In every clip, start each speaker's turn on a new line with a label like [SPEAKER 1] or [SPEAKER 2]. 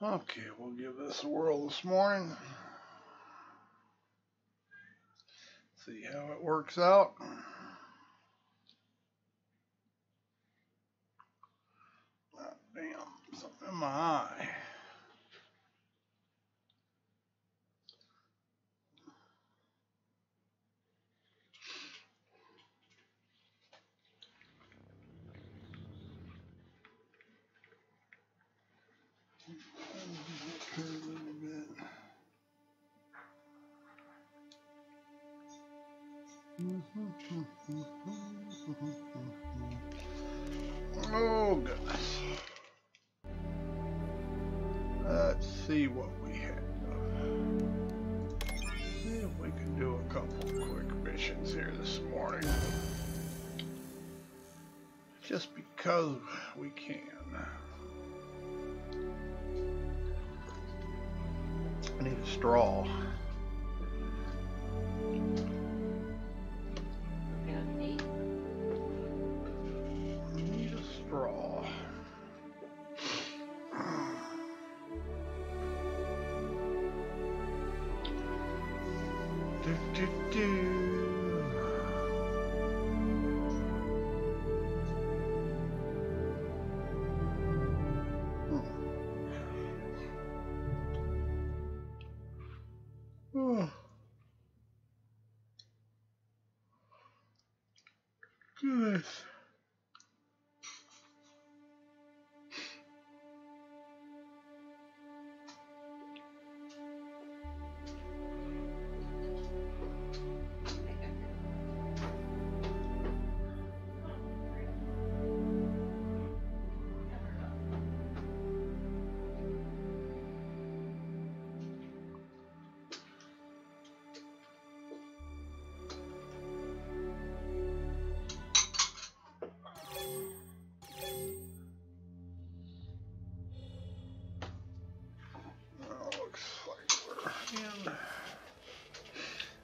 [SPEAKER 1] Okay, we'll give this a whirl this morning. See how it works out. Oh, damn, something in my eye. A little bit. Oh goodness. Let's see what we have. See if we can do a couple quick missions here this morning. Just because we can. I need a straw. Oh, goodness.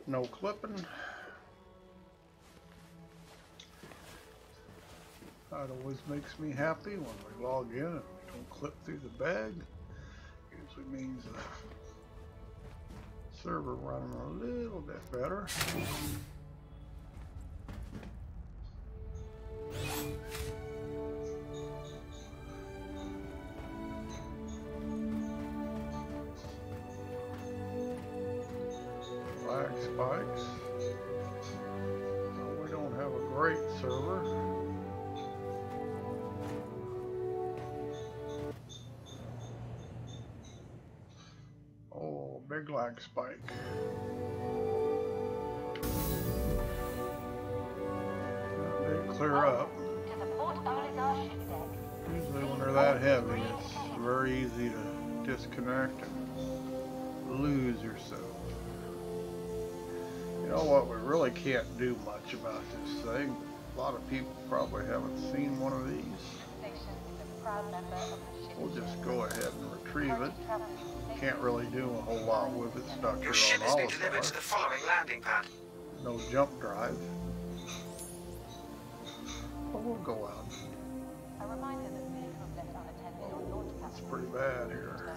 [SPEAKER 1] No clipping. That always makes me happy when we log in and we don't clip through the bag. Usually means the server running a little bit better. Spikes. So we don't have a great server. Oh, big lag spike. They clear up. Usually when they're that heavy, it's very easy to disconnect and lose yourself. You know what, we really can't do much about this thing. A lot of people probably haven't seen one of these. We'll just go ahead and retrieve it. Can't really do a whole lot with it stuck here on
[SPEAKER 2] Your ship has been
[SPEAKER 1] Alpha.
[SPEAKER 2] delivered to the following landing pad.
[SPEAKER 1] No jump drive. But we'll go out. Oh, it's pretty bad here.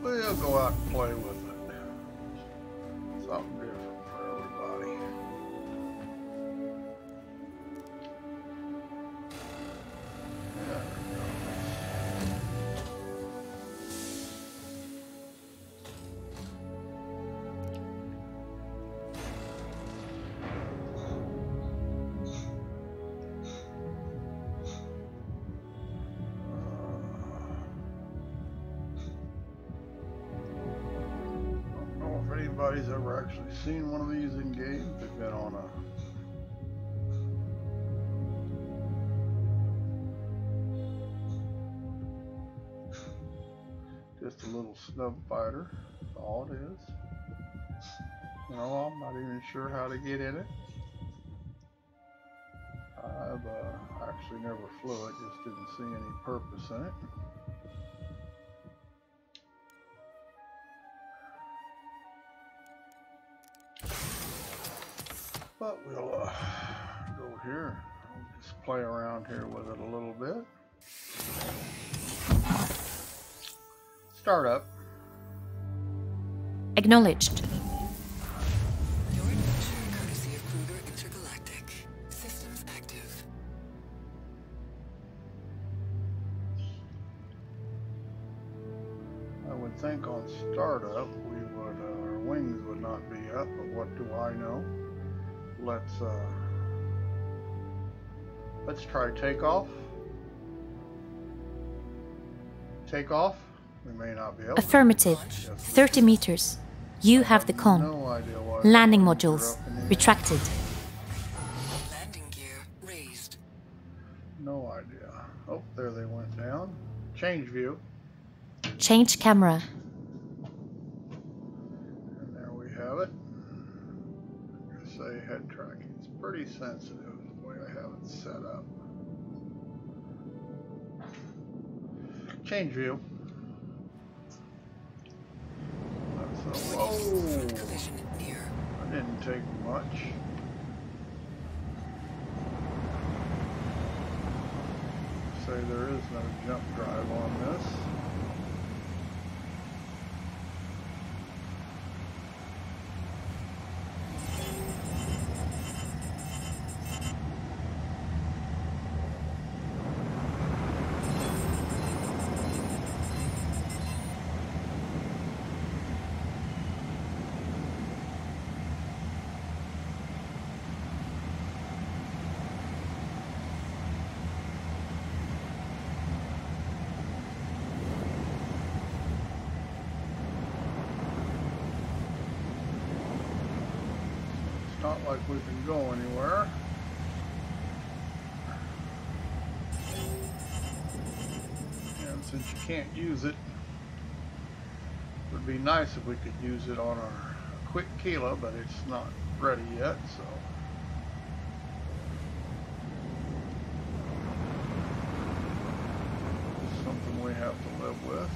[SPEAKER 1] We'll go out and play with it. Something different for everybody. There we go. Anybody's ever actually seen one of these in game. They've been on just a little snub fighter. That's all it is. You know, I'm not even sure how to get in it. I've actually never flew it, just didn't see any purpose in it. But we'll go here. I'll just play around here with it a little bit. Startup.
[SPEAKER 2] Acknowledged.
[SPEAKER 3] Your adventure courtesy of Kruger Intergalactic. Systems active.
[SPEAKER 1] I would think on startup we would, our wings would not be up, but what do I know? Let's try takeoff. Takeoff. We may not be able
[SPEAKER 2] Affirmative.
[SPEAKER 1] to.
[SPEAKER 2] 30 meters. You have the con.
[SPEAKER 1] No idea why
[SPEAKER 2] Landing
[SPEAKER 1] the wings are
[SPEAKER 2] modules.
[SPEAKER 1] up in the air.
[SPEAKER 2] Retracted.
[SPEAKER 3] Landing gear raised.
[SPEAKER 1] No idea. Oh, there they went down. Change view.
[SPEAKER 2] Change camera.
[SPEAKER 1] And there we have it. Say head tracking. It's pretty sensitive the way I have it set up. Change view. That's a, whoa!
[SPEAKER 3] Collision near.
[SPEAKER 1] That didn't take much. Say there is no jump drive on this. Not like we can go anywhere. And since you can't use it, it would be nice if we could use it on our quick Kila, but it's not ready yet, so. Something we have to live with.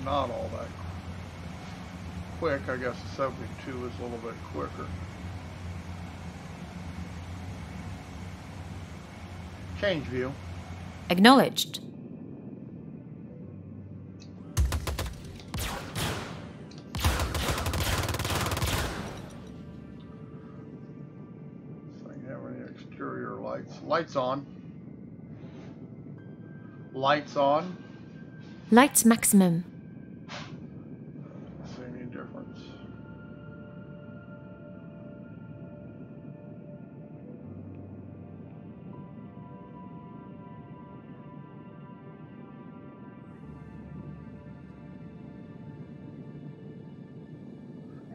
[SPEAKER 1] Not all that quick. I guess the 72 is a little bit quicker. Change view.
[SPEAKER 2] Acknowledged.
[SPEAKER 1] Does thing have any exterior lights? Lights on. Lights on.
[SPEAKER 2] Lights maximum.
[SPEAKER 1] See any difference?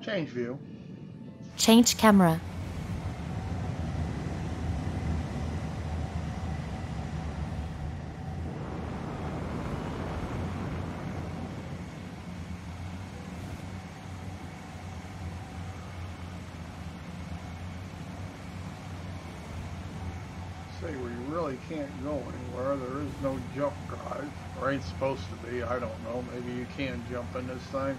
[SPEAKER 1] Change view.
[SPEAKER 2] Change camera.
[SPEAKER 1] Say we really can't go anywhere. There is no jump drive. Or ain't supposed to be. I don't know. Maybe you can jump in this thing.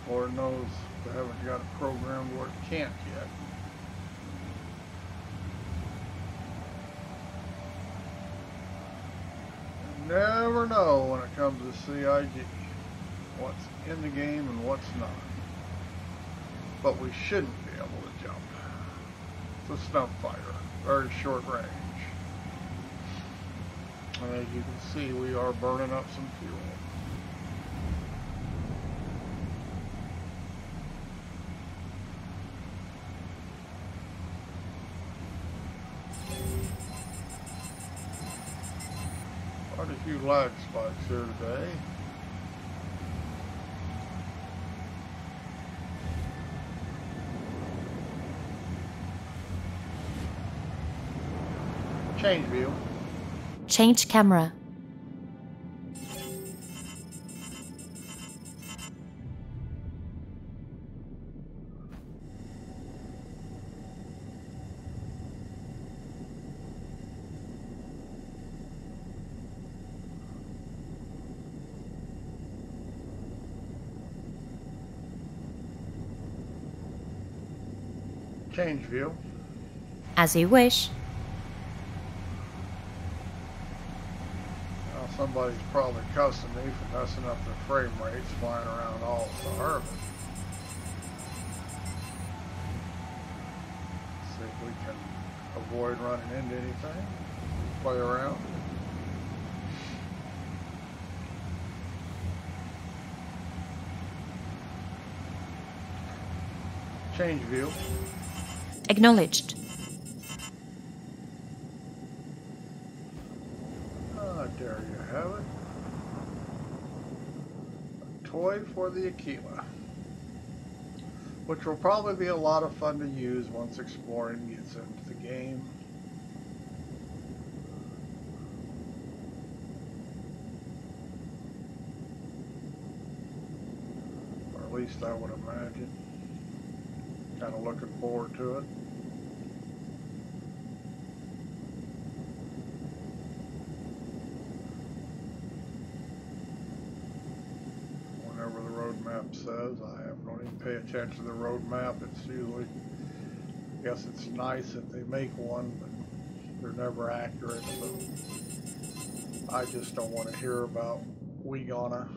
[SPEAKER 1] Lord knows they haven't got it programmed where it can't yet. You never know when it comes to CIG what's in the game and what's not. But we shouldn't be able to jump. It's a stump fighter, very short range. And as you can see, we are burning up some fuel. Quite a few lag spikes here today. Change view.
[SPEAKER 2] Change camera.
[SPEAKER 1] Change view.
[SPEAKER 2] As you wish.
[SPEAKER 1] Now somebody's probably cussing me for messing up their frame rates flying around all star. See if we can avoid running into anything. Play around. Change view.
[SPEAKER 2] Acknowledged.
[SPEAKER 1] Ah, there you have it. A toy for the Eychimo, which will probably be a lot of fun to use once exploring gets into the game. Or at least I would imagine. Kind of looking forward to it. Whenever the road map says, don't even pay attention to the road map. It's usually, I guess it's nice that they make one, but they're never accurate. So I just don't want to hear about we gonna.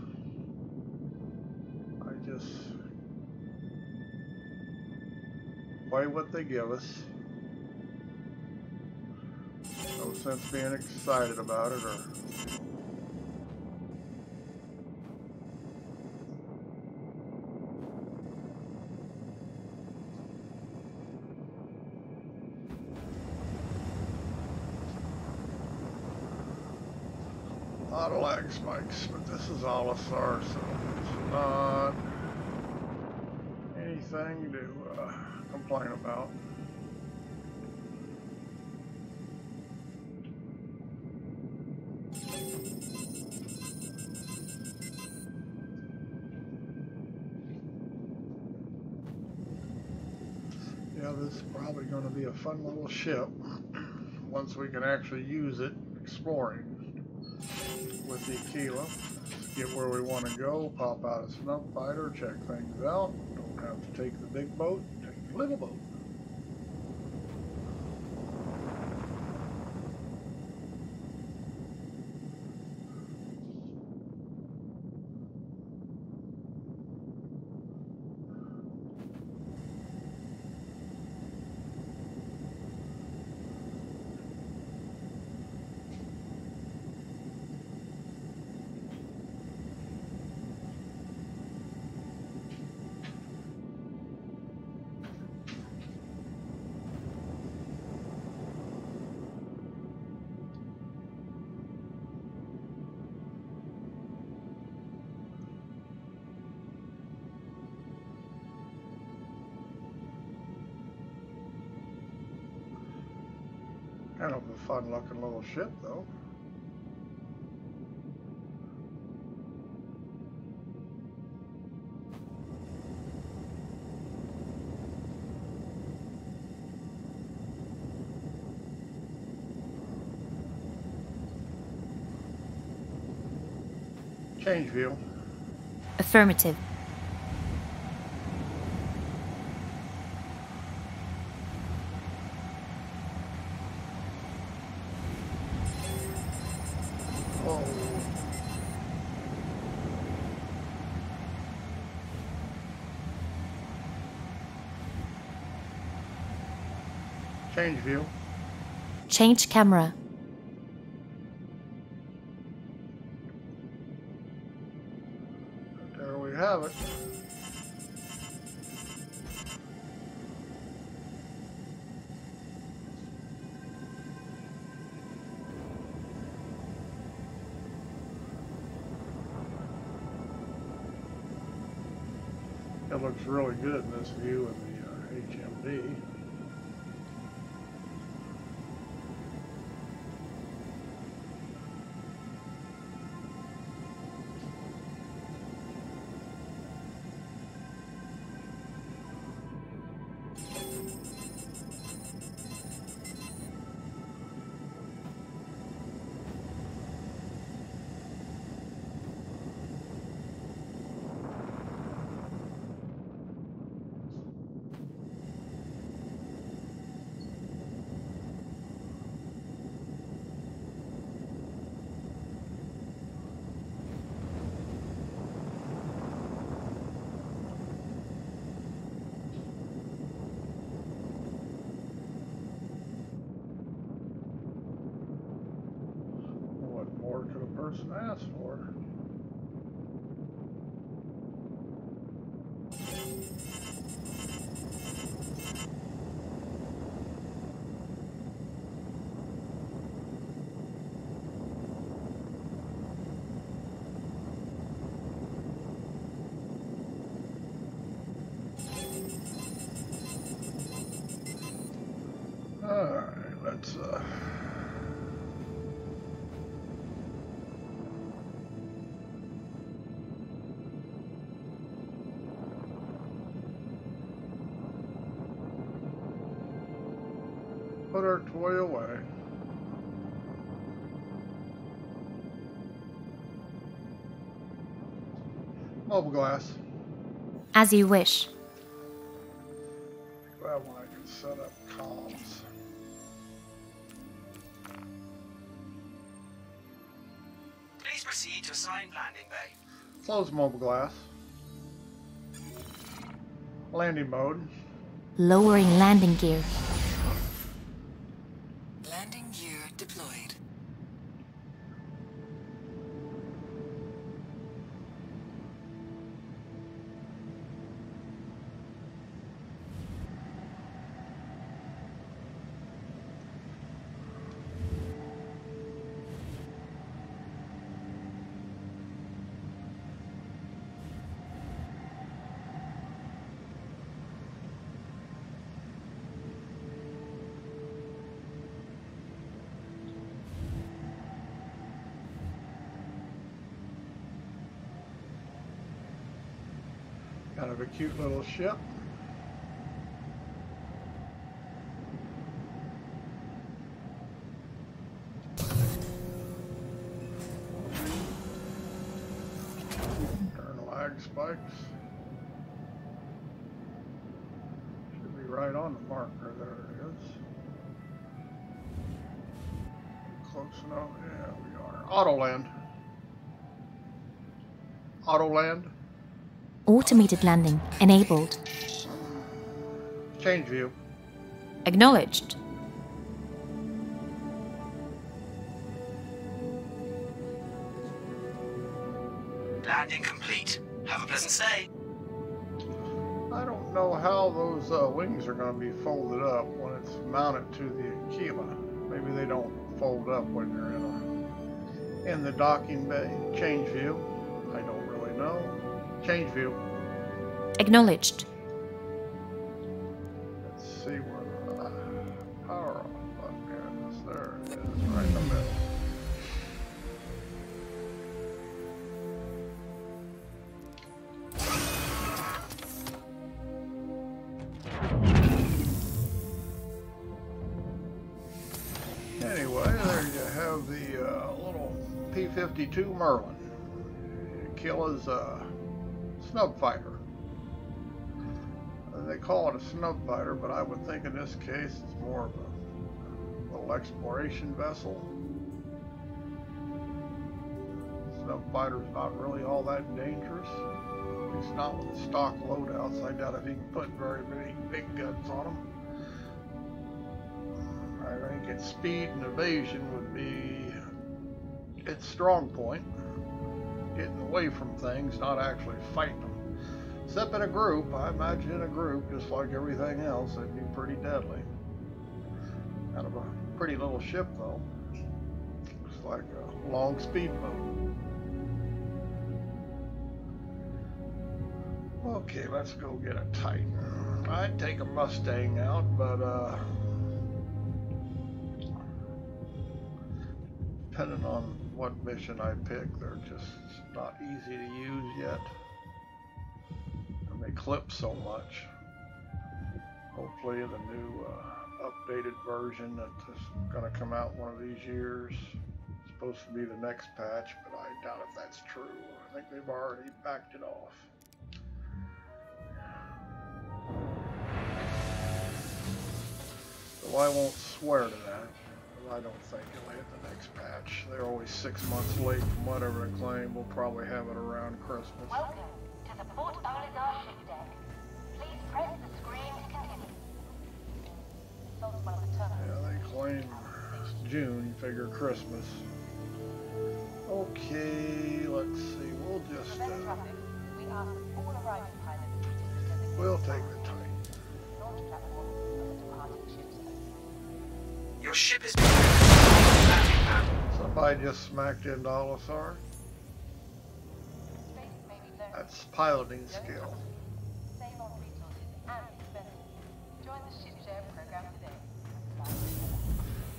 [SPEAKER 1] I just play what they give us. No sense being excited about it or a lot of lag spikes, but this is all SR, so it's not anything to complain about. Yeah, this is probably going to be a fun little ship once we can actually use it exploring with the Eychimo. Get where we want to go, pop out a snuff fighter, check things out. Don't have to take the big boat, take the little boat. Kind of a fun looking little ship though. Change view.
[SPEAKER 2] Affirmative.
[SPEAKER 1] Oh. Change view.
[SPEAKER 2] Change camera.
[SPEAKER 1] There we have it. It looks really good in this view in the HMD. What more could a person ask for? Alright, let's put our toy away. Mobile glass.
[SPEAKER 2] As you wish.
[SPEAKER 1] Well, I can set up comms.
[SPEAKER 4] Please proceed to assigned landing bay.
[SPEAKER 1] Close mobile glass. Landing mode.
[SPEAKER 2] Lowering landing gear.
[SPEAKER 3] Landing gear deployed.
[SPEAKER 1] Kind of a cute little ship. Turn lag spikes. Should be right on the marker. There it is. Close enough. Yeah, we are. Auto land. Auto land.
[SPEAKER 2] Automated landing enabled.
[SPEAKER 1] Change view.
[SPEAKER 2] Acknowledged.
[SPEAKER 4] Landing complete. Have a pleasant stay.
[SPEAKER 1] I don't know how those wings are going to be folded up when it's mounted to the Eychimo. Maybe they don't fold up when you're in the docking bay. Change view. I don't really know. Change view.
[SPEAKER 2] Acknowledged.
[SPEAKER 1] Let's see where the power off button is. There it is, right in the middle. Anyway, there you have the little P-52 Merlin. Killa's snub fighter. They call it a snub fighter, but I would think in this case it's more of a little exploration vessel. Snub fighter's not really all that dangerous. At least not with the stock loadouts. I doubt if you can put very many big guns on them. I think its speed and evasion would be its strong point. Getting away from things, not actually fighting them. Except in a group, I imagine in a group, just like everything else, it'd be pretty deadly. Kind of a pretty little ship though. Looks like a long speedboat. Okay, let's go get a Titan. I'd take a Mustang out, but depending on what mission I pick, they're just not easy to use yet. And they clip so much. Hopefully the new updated version that's going to come out one of these years. It's supposed to be the next patch, but I doubt if that's true. I think they've already backed it off. So I won't swear to that. I don't think it'll hit the next patch. They're always 6 months late from whatever they claim. We'll probably have it around Christmas.
[SPEAKER 5] Welcome to the Port Oligar ship deck. Please press the screen to continue. Sold one of the terminals.
[SPEAKER 1] Yeah, they claim June, figure Christmas. Okay, let's see. We'll just
[SPEAKER 5] We ask that all arriving pilots
[SPEAKER 1] we'll take the Titan.
[SPEAKER 5] launch platform of the departing ships.
[SPEAKER 4] Your ship is landing now.
[SPEAKER 1] Somebody just smacked into Olisar.
[SPEAKER 5] Space may be low.
[SPEAKER 1] That's piloting skill.
[SPEAKER 5] Save on resources and expenses. Join the ship share program today.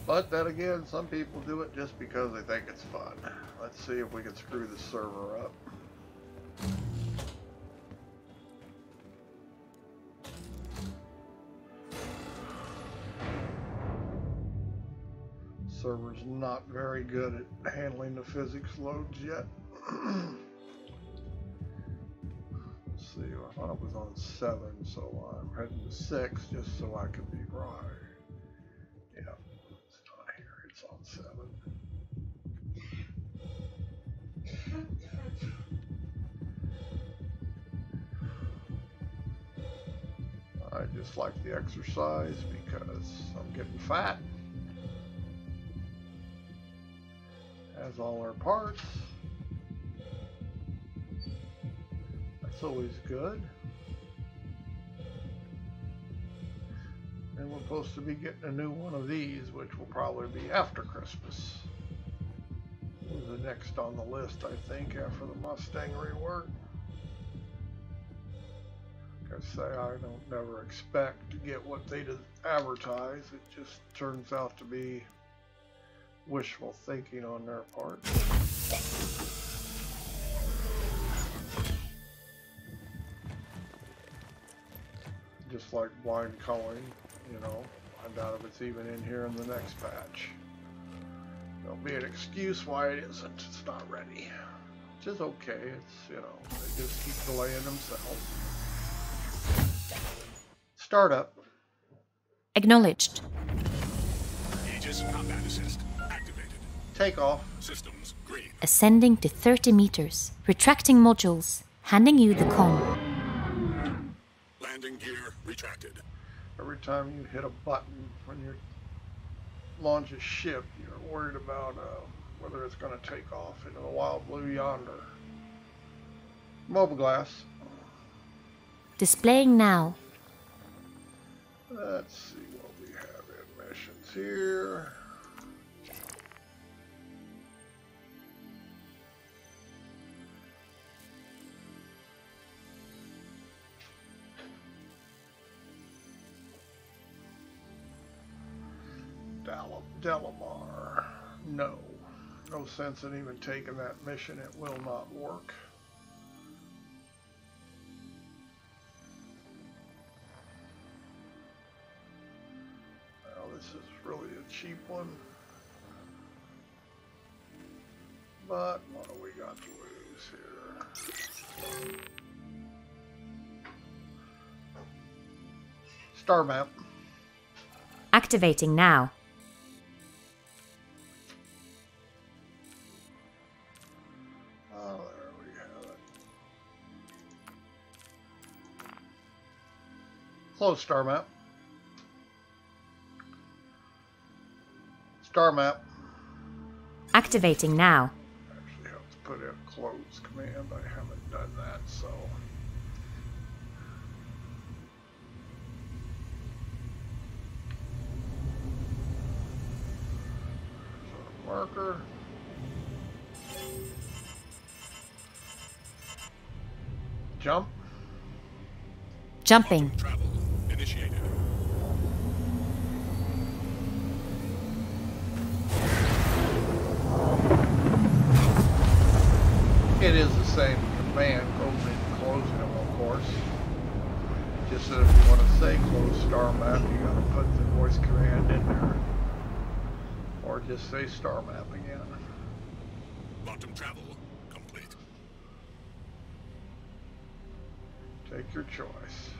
[SPEAKER 1] But then again, some people do it just because they think it's fun. Let's see if we can screw the server up. Server's not very good at handling the physics loads yet. Let's see, I thought it was on 7, so I'm heading to 6 just so I can be right. Yeah, it's not here, it's on 7. I just like the exercise because I'm getting fat. Has all our parts. That's always good. And we're supposed to be getting a new one of these, which will probably be after Christmas. The next on the list, I think, after the Mustang rework. Like I say, I don't never expect to get what they advertise. It just turns out to be wishful thinking on their part. Just like blind culling, you know. I doubt if it's even in here in the next patch. There'll be an excuse why it isn't. It's not ready. Which is okay. It's, you know, they just keep delaying themselves. Startup.
[SPEAKER 2] Acknowledged.
[SPEAKER 6] Aegis combat assist activated.
[SPEAKER 1] Takeoff.
[SPEAKER 6] Systems green.
[SPEAKER 2] Ascending to 30 meters. Retracting modules. Handing you the comm.
[SPEAKER 6] Landing gear retracted.
[SPEAKER 1] Every time you hit a button when you launch a ship, you're worried about whether it's going to take off into the wild blue yonder. Mobile glass.
[SPEAKER 2] Displaying now.
[SPEAKER 1] Let's see what we have in missions here. Delamar. No. No sense in even taking that mission. It will not work. Well, this is really a cheap one. But what do we got to lose here? Star map.
[SPEAKER 2] Activating now.
[SPEAKER 1] Oh, there we have it. Close star map. Star map.
[SPEAKER 2] Activating now.
[SPEAKER 1] Actually have to put in close command. I haven't done that, so. Marker. Jump.
[SPEAKER 2] Jumping.
[SPEAKER 6] Travel initiated.
[SPEAKER 1] It is the same command, open and closing them, of course. Just that if you want to say close star map, you gotta put the voice command in there. Or just say star map again.
[SPEAKER 6] Quantum travel complete.
[SPEAKER 1] Take your choice.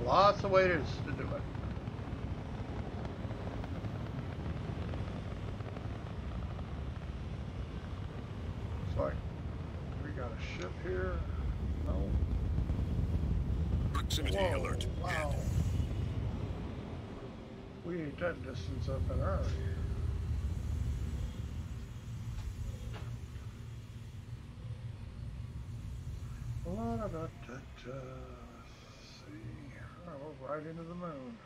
[SPEAKER 1] Lots of ways to do it. It's like, we got a ship here. No.
[SPEAKER 6] Proximity
[SPEAKER 1] Whoa,
[SPEAKER 6] alert.
[SPEAKER 1] wow. We ain't that distance up in Earth. La da da da da. Let's see. Oh, we're right into the moon.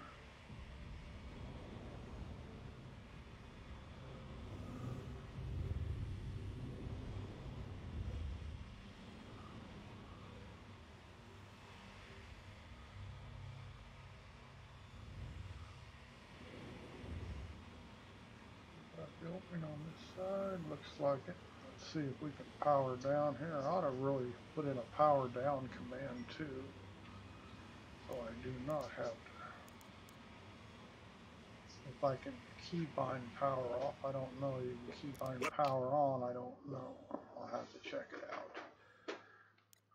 [SPEAKER 1] Got the opening on this side. Looks like it. Let's see if we can power down here. I ought to really put in a power down command too. So I do not have to. If I can keybind power off, I don't know. You can keybind power on, I don't know. I'll have to check it out.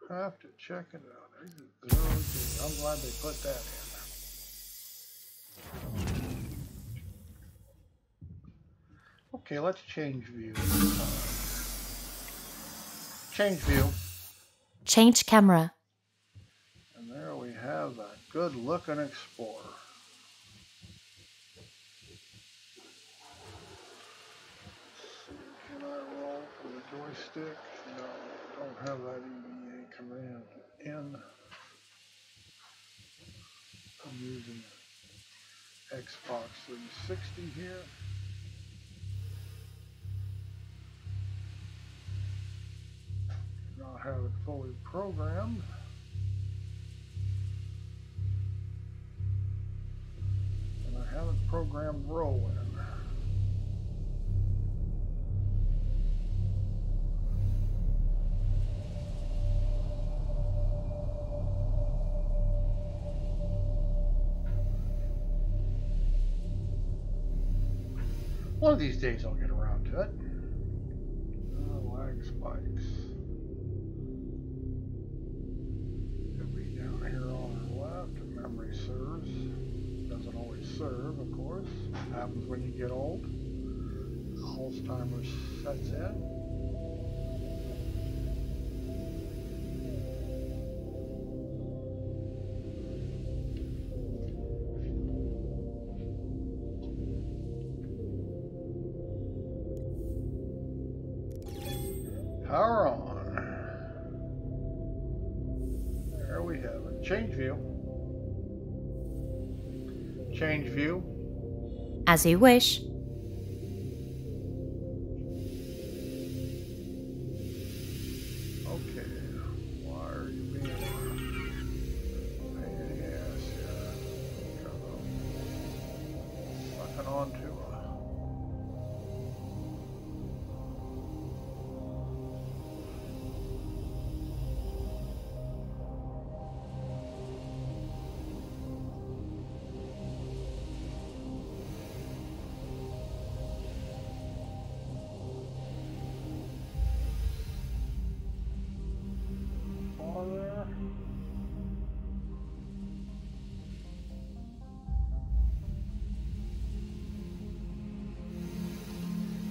[SPEAKER 1] Have to check it out. There's a 0G. I'm glad they put that in. Okay, let's change view. Change view.
[SPEAKER 2] Change camera.
[SPEAKER 1] And there we have that good looking Explorer. Can I roll for the joystick? No, don't have that EVA command in. I'm using Xbox 360 here. Do not have it fully programmed. And I haven't programmed roll in. One of these days I'll get around to it. Lag spikes. It'll be down here on our left if memory serves. Doesn't always serve, of course. Happens when you get old. Alzheimer's sets in. Power on. There we have it. Change view. Change view.
[SPEAKER 2] As you wish.
[SPEAKER 1] Okay. Why are you being a pain in the ass here? Because I'm sucking onto there.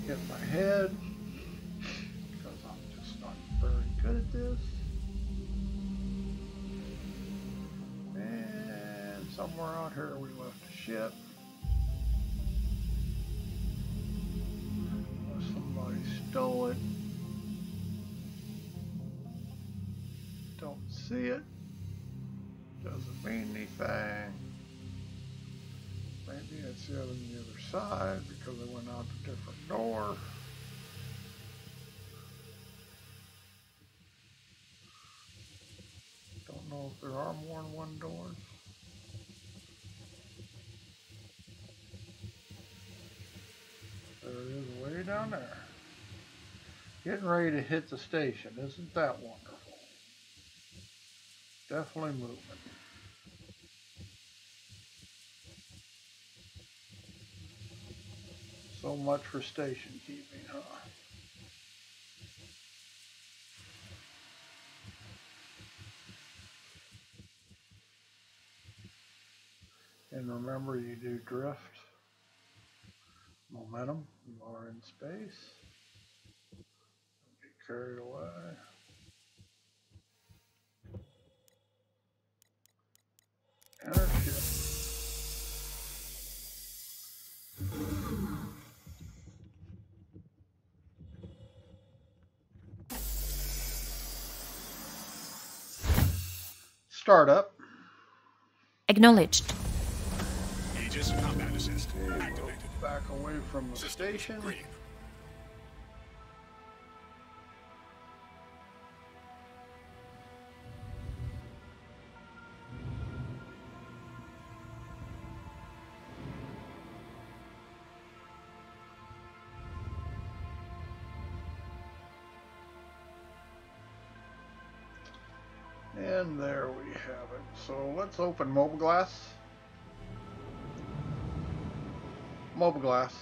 [SPEAKER 1] Hit my head because I'm just not very good at this. And somewhere out here we left a ship. Somebody stole it. Don't see it. Doesn't mean anything. Maybe it's on the other side because I went out a different door. know if there are more than one doors. There it is way down there. Getting ready to hit the station. Isn't that wonderful? Definitely moving. So much for station keeping, huh? And remember, you do drift. Momentum. You are in space. Don't get carried away. Enter ship. Startup.
[SPEAKER 2] Acknowledged.
[SPEAKER 6] Aegis combat assist
[SPEAKER 1] Okay,
[SPEAKER 6] activated.
[SPEAKER 1] we'll back away from the
[SPEAKER 6] Systems
[SPEAKER 1] station.
[SPEAKER 6] green.
[SPEAKER 1] And there we have it. So let's open mobile glass. Mobile glass.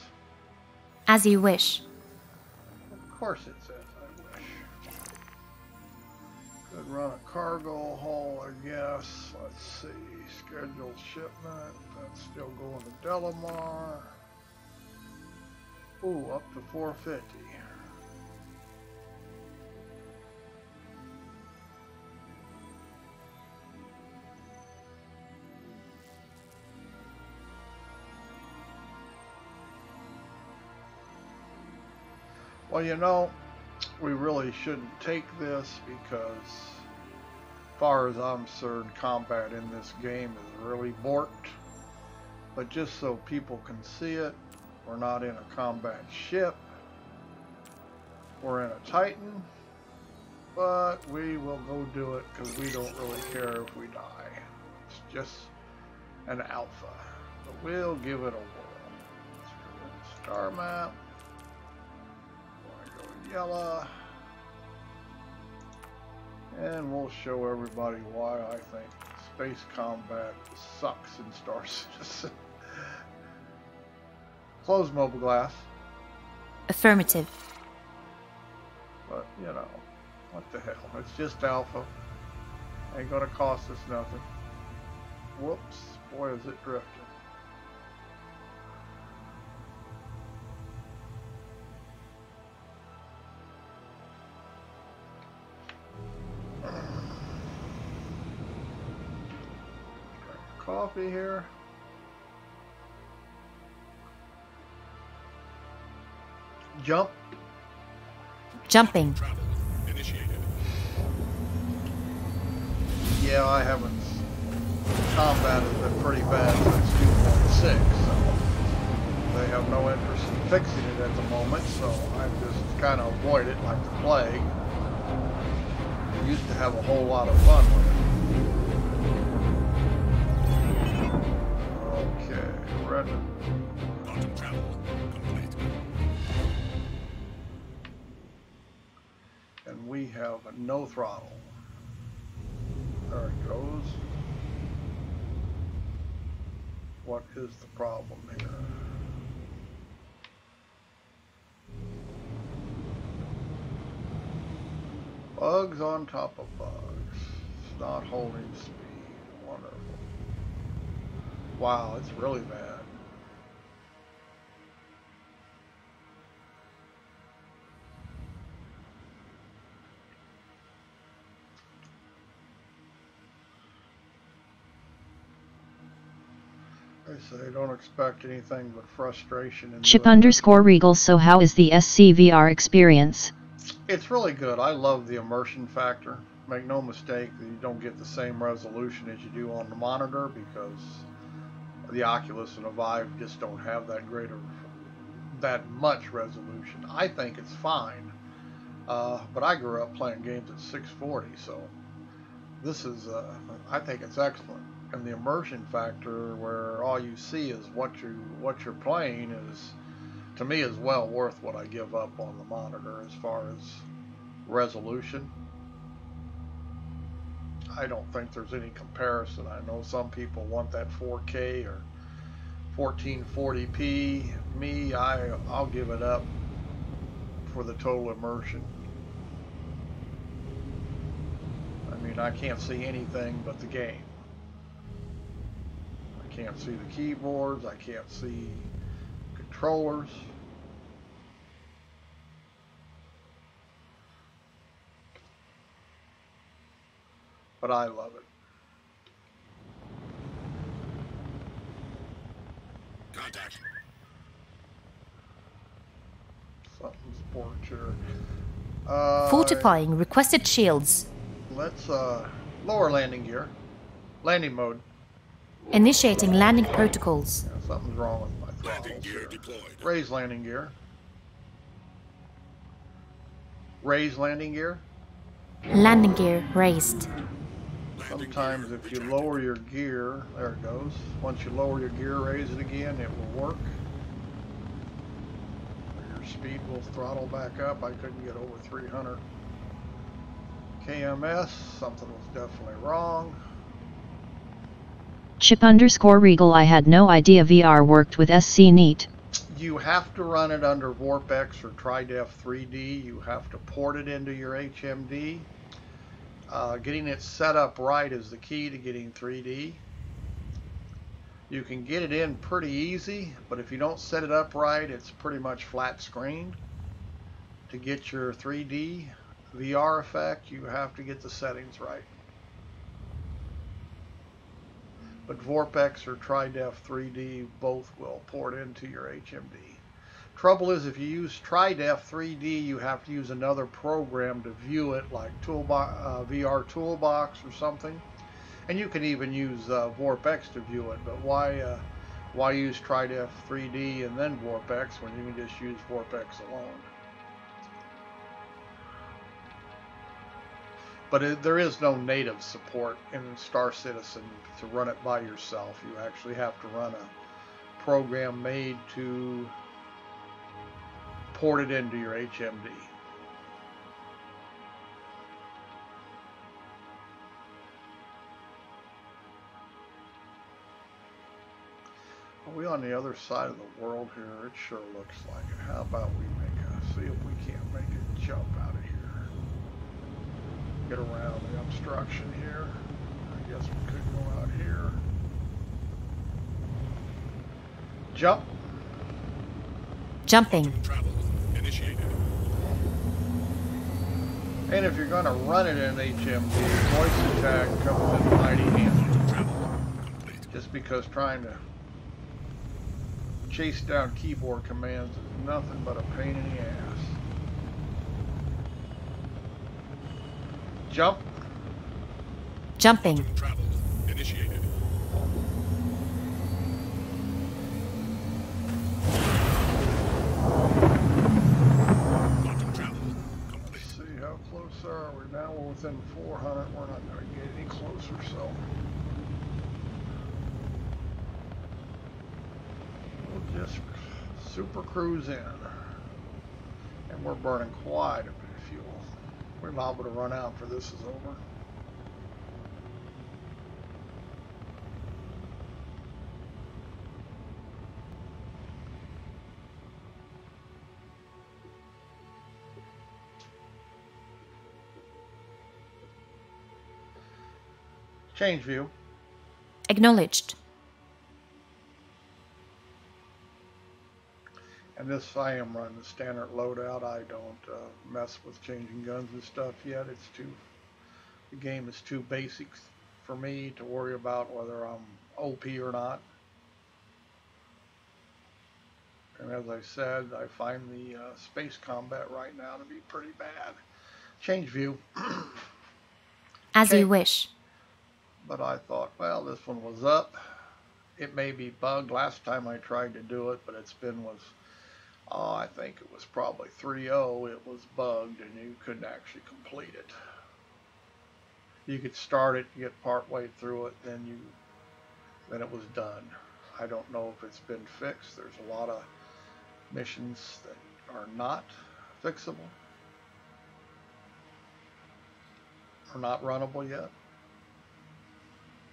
[SPEAKER 2] As you wish.
[SPEAKER 1] Of course it says I wish. Could run a cargo haul, I guess. Let's see. Scheduled shipment. That's still going to Delamar. Ooh, up to 450. Well, you know, we really shouldn't take this because, as far as I'm concerned, combat in this game is really borked. But just so people can see it, we're not in a combat ship. We're in a Titan. But we will go do it because we don't really care if we die. It's just an alpha. But we'll give it a whirl. Let's go to star map. Yellow, and we'll show everybody why I think space combat sucks in Star Citizen. Close mobile glass.
[SPEAKER 2] Affirmative.
[SPEAKER 1] But, you know, what the hell. It's just alpha. Ain't gonna cost us nothing. Whoops. Boy, is it drifting. Coffee here. Jump.
[SPEAKER 2] Jumping.
[SPEAKER 6] Travel initiated.
[SPEAKER 1] Yeah, I haven't. Combat has been pretty bad since 2.6, so they have no interest in fixing it at the moment, so I just kind of avoid it like the plague. I used to have a whole lot of fun with it. Okay, ready.
[SPEAKER 6] Quantum travel complete.
[SPEAKER 1] And we have a no throttle. There it goes. What is the problem here? Bugs on top of bugs. It's not holding speed. Wonderful. Wow, it's really bad. I say don't expect anything but frustration. In
[SPEAKER 7] Chip
[SPEAKER 1] doing this.
[SPEAKER 7] _ Regal. So how is the SCVR experience?
[SPEAKER 1] It's really good. I love the immersion factor. Make no mistake that you don't get the same resolution as you do on the monitor because the Oculus and the Vive just don't have that much resolution. I think it's fine, but I grew up playing games at 640, so This is, I think it's excellent. And the immersion factor, where all you see is what you're playing, is to me is well worth what I give up on the monitor as far as resolution. I don't think there's any comparison. I know some people want that 4K or 1440p. Me, I'll give it up for the total immersion. I mean, I can't see anything but the game. I can't see the keyboards. I can't see controllers. But I love it.
[SPEAKER 6] Contact.
[SPEAKER 1] Something's portraiture.
[SPEAKER 2] Fortifying requested shields.
[SPEAKER 1] Let's lower landing gear. Landing mode.
[SPEAKER 2] Initiating landing protocols.
[SPEAKER 1] Yeah, something's wrong with my
[SPEAKER 6] Landing
[SPEAKER 1] throttles
[SPEAKER 6] gear
[SPEAKER 1] here.
[SPEAKER 6] deployed.
[SPEAKER 1] Raise landing gear. Raise landing gear.
[SPEAKER 2] Landing gear raised.
[SPEAKER 6] Landing
[SPEAKER 1] Sometimes
[SPEAKER 6] gear
[SPEAKER 1] if you
[SPEAKER 6] retracted.
[SPEAKER 1] lower your gear, there it goes. Once you lower your gear, raise it again, it will work. Your speed will throttle back up. I couldn't get over 300 kms. Something was definitely wrong.
[SPEAKER 7] Chip_Regal. I had no idea VR worked with SC Neat.
[SPEAKER 1] You have to run it under VorpX or TriDef 3D. You have to port it into your HMD. Getting it set up right is the key to getting 3D. You can get it in pretty easy, but if you don't set it up right, it's pretty much flat screened. To get your 3D VR effect, you have to get the settings right. But VorpX or TriDef 3D both will port into your HMD. Trouble is, if you use TriDef 3D, you have to use another program to view it, like VR Toolbox or something. And you can even use VorpX to view it. But why use TriDef 3D and then VorpX when you can just use VorpX alone? But there is no native support in Star Citizen to run it by yourself. You actually have to run a program made to port it into your HMD. Are we on the other side of the world here? It sure looks like it. How about we see if we can't make a jump out of here. Get around the obstruction here. I guess we could go out here. Jump.
[SPEAKER 2] Jumping.
[SPEAKER 6] Travel initiated.
[SPEAKER 1] And if you're going to run it in HMD, voice attack comes in mighty handy.
[SPEAKER 6] Travel complete.
[SPEAKER 1] Just because trying to chase down keyboard commands is nothing but a pain in the ass. Jump.
[SPEAKER 2] Jumping.
[SPEAKER 6] Travel initiated. Quantum travel complete.
[SPEAKER 1] Let's see how close are we now. We're within 400. We're not going to get any closer, so we'll just super cruise in. And we're burning quite a bit of fuel. We're liable to run out before this is over. Change view.
[SPEAKER 2] Acknowledged.
[SPEAKER 1] And this, I am running the standard loadout. I don't mess with changing guns and stuff yet. The game is too basic for me to worry about whether I'm OP or not. And as I said, I find the space combat right now to be pretty bad. Change view.
[SPEAKER 2] As you wish.
[SPEAKER 1] But I thought, well, this one was up. It may be bugged. Last time I tried to do it, but it's been with, I think it was probably 3.0. It was bugged and you couldn't actually complete it. You could start it, get part way through it, then it was done. I don't know if it's been fixed. There's a lot of missions that are not fixable or not runnable yet.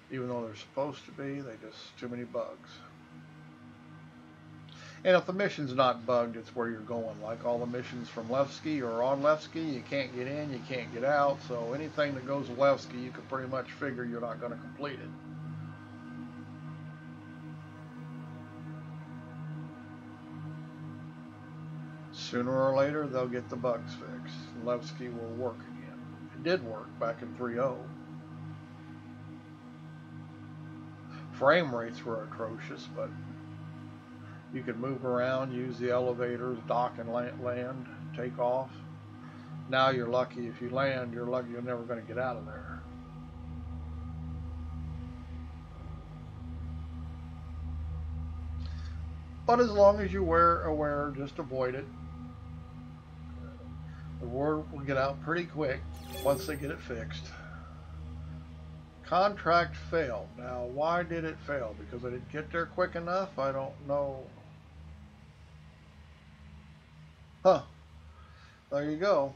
[SPEAKER 1] Even though they're supposed to be, they just too many bugs. And if the mission's not bugged, it's where you're going. Like all the missions from Levski or on Levski, you can't get in, you can't get out. So anything that goes to Levski, you can pretty much figure you're not going to complete it. Sooner or later, they'll get the bugs fixed. Levski will work again. It did work back in 3.0. Frame rates were atrocious, but you could move around, use the elevators, dock and land, take off. Now you're lucky if you land, you're lucky you're never going to get out of there. But as long as you're aware, just avoid it. The word will get out pretty quick once they get it fixed. Contract failed. Now, why did it fail? Because I didn't get there quick enough? I don't know. Huh. There you go.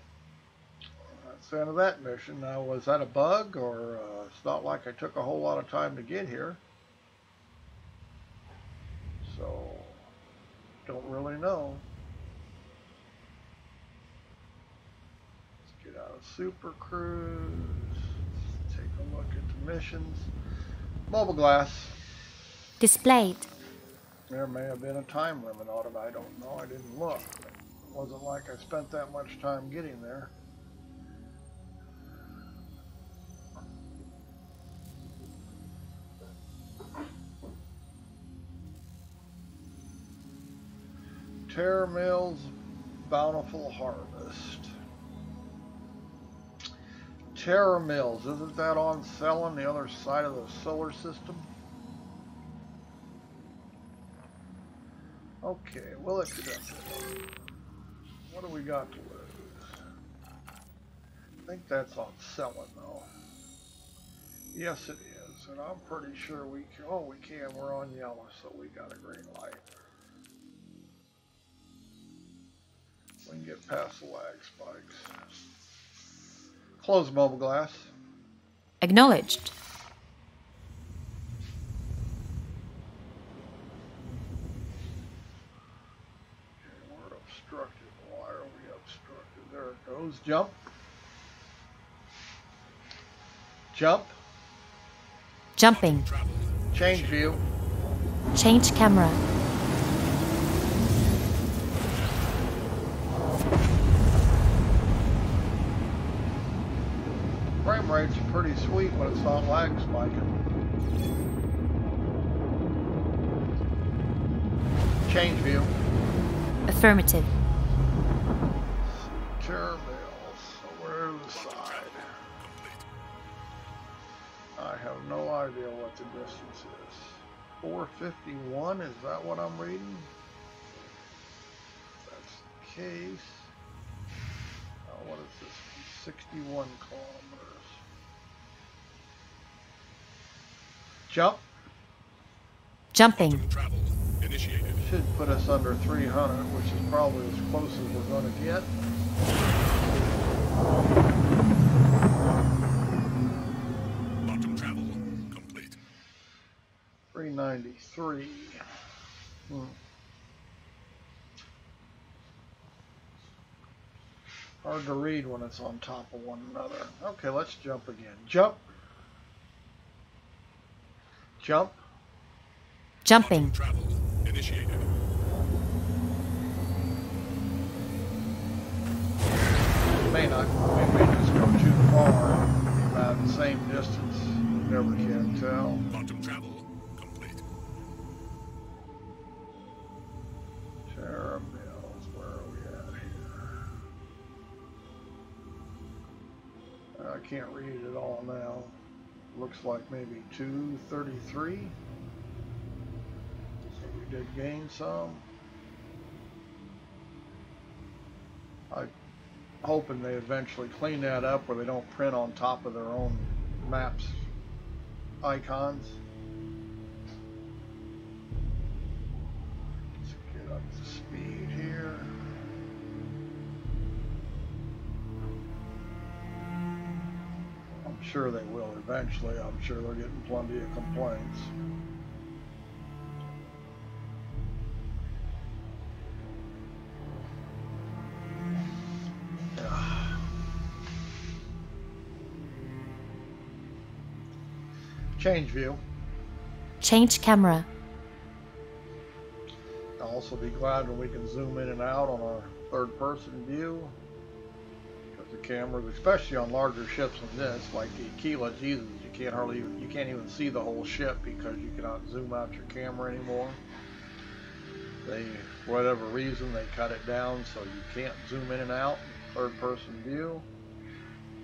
[SPEAKER 1] That's the end of that mission. Now, was that a bug? Or it's not like I took a whole lot of time to get here. So, don't really know. Let's get out of Super Cruise. Take a look at the missions. Mobile glass.
[SPEAKER 2] Displayed.
[SPEAKER 1] There may have been a time limit on it. I don't know. I didn't look. It wasn't like I spent that much time getting there. Terror Mills Bountiful Harvest. Terror Mills, isn't that on sale on the other side of the solar system? Okay, we'll accept it. What do we got to lose? I think that's on selling though. Yes it is, and I'm pretty sure we can. Oh, we can. We're on yellow, so we got a green light. We can get past the lag spikes. Close mobile glass.
[SPEAKER 2] Acknowledged.
[SPEAKER 1] Okay, we're obstructed. Why are we obstructed? There it goes. Jump. Jump.
[SPEAKER 2] Jumping.
[SPEAKER 1] Change view.
[SPEAKER 2] Change camera.
[SPEAKER 1] Frame rate's pretty sweet when it's not lag spiking. Change view.
[SPEAKER 2] Affirmative.
[SPEAKER 1] Terror Mills. So where's the side? I have no idea what the distance is. 451, is that what I'm reading? If that's the case. What is this? 61 kilometers. Jump.
[SPEAKER 2] Jumping.
[SPEAKER 6] Travel initiated.
[SPEAKER 1] Should put us under 300, which is probably as close as we're going to get.
[SPEAKER 6] Bottom travel complete.
[SPEAKER 1] 393. Hard to read when it's on top of one another. Okay, let's jump again. Jump. Jump.
[SPEAKER 2] Jumping.
[SPEAKER 6] Travel initiated.
[SPEAKER 1] We may just go too far. Be about the same distance. You never can tell.
[SPEAKER 6] Bottom travel complete.
[SPEAKER 1] Terra Mills, where are we at here? I can't read it all now. Looks like maybe 233. So we did gain some. I'm hoping they eventually clean that up where they don't print on top of their own maps icons. Let's get up to speed here. I'm sure they will eventually. I'm sure they're getting plenty of complaints. Change view.
[SPEAKER 2] Change camera.
[SPEAKER 1] I'll also be glad when we can zoom in and out on our third person view. Because the cameras, especially on larger ships than this, like the Eychimo, Jesus, you can't even see the whole ship because you cannot zoom out your camera anymore. They, for whatever reason, they cut it down so you can't zoom in and out in third person view.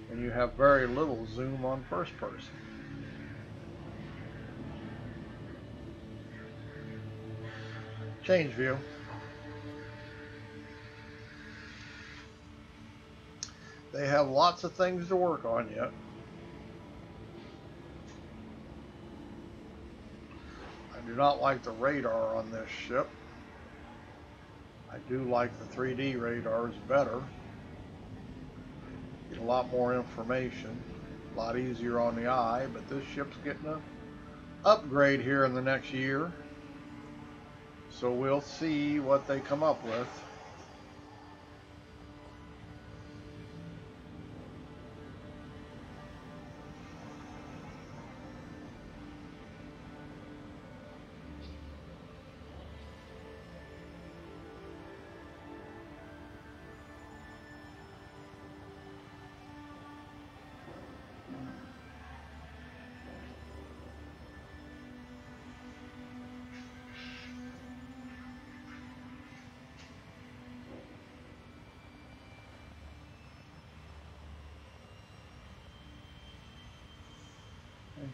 [SPEAKER 1] And you have very little zoom on first person. Change view. They have lots of things to work on yet. I do not like the radar on this ship. I do like the 3D radars better. Get a lot more information, a lot easier on the eye, but this ship's getting an upgrade here in the next year. So we'll see what they come up with.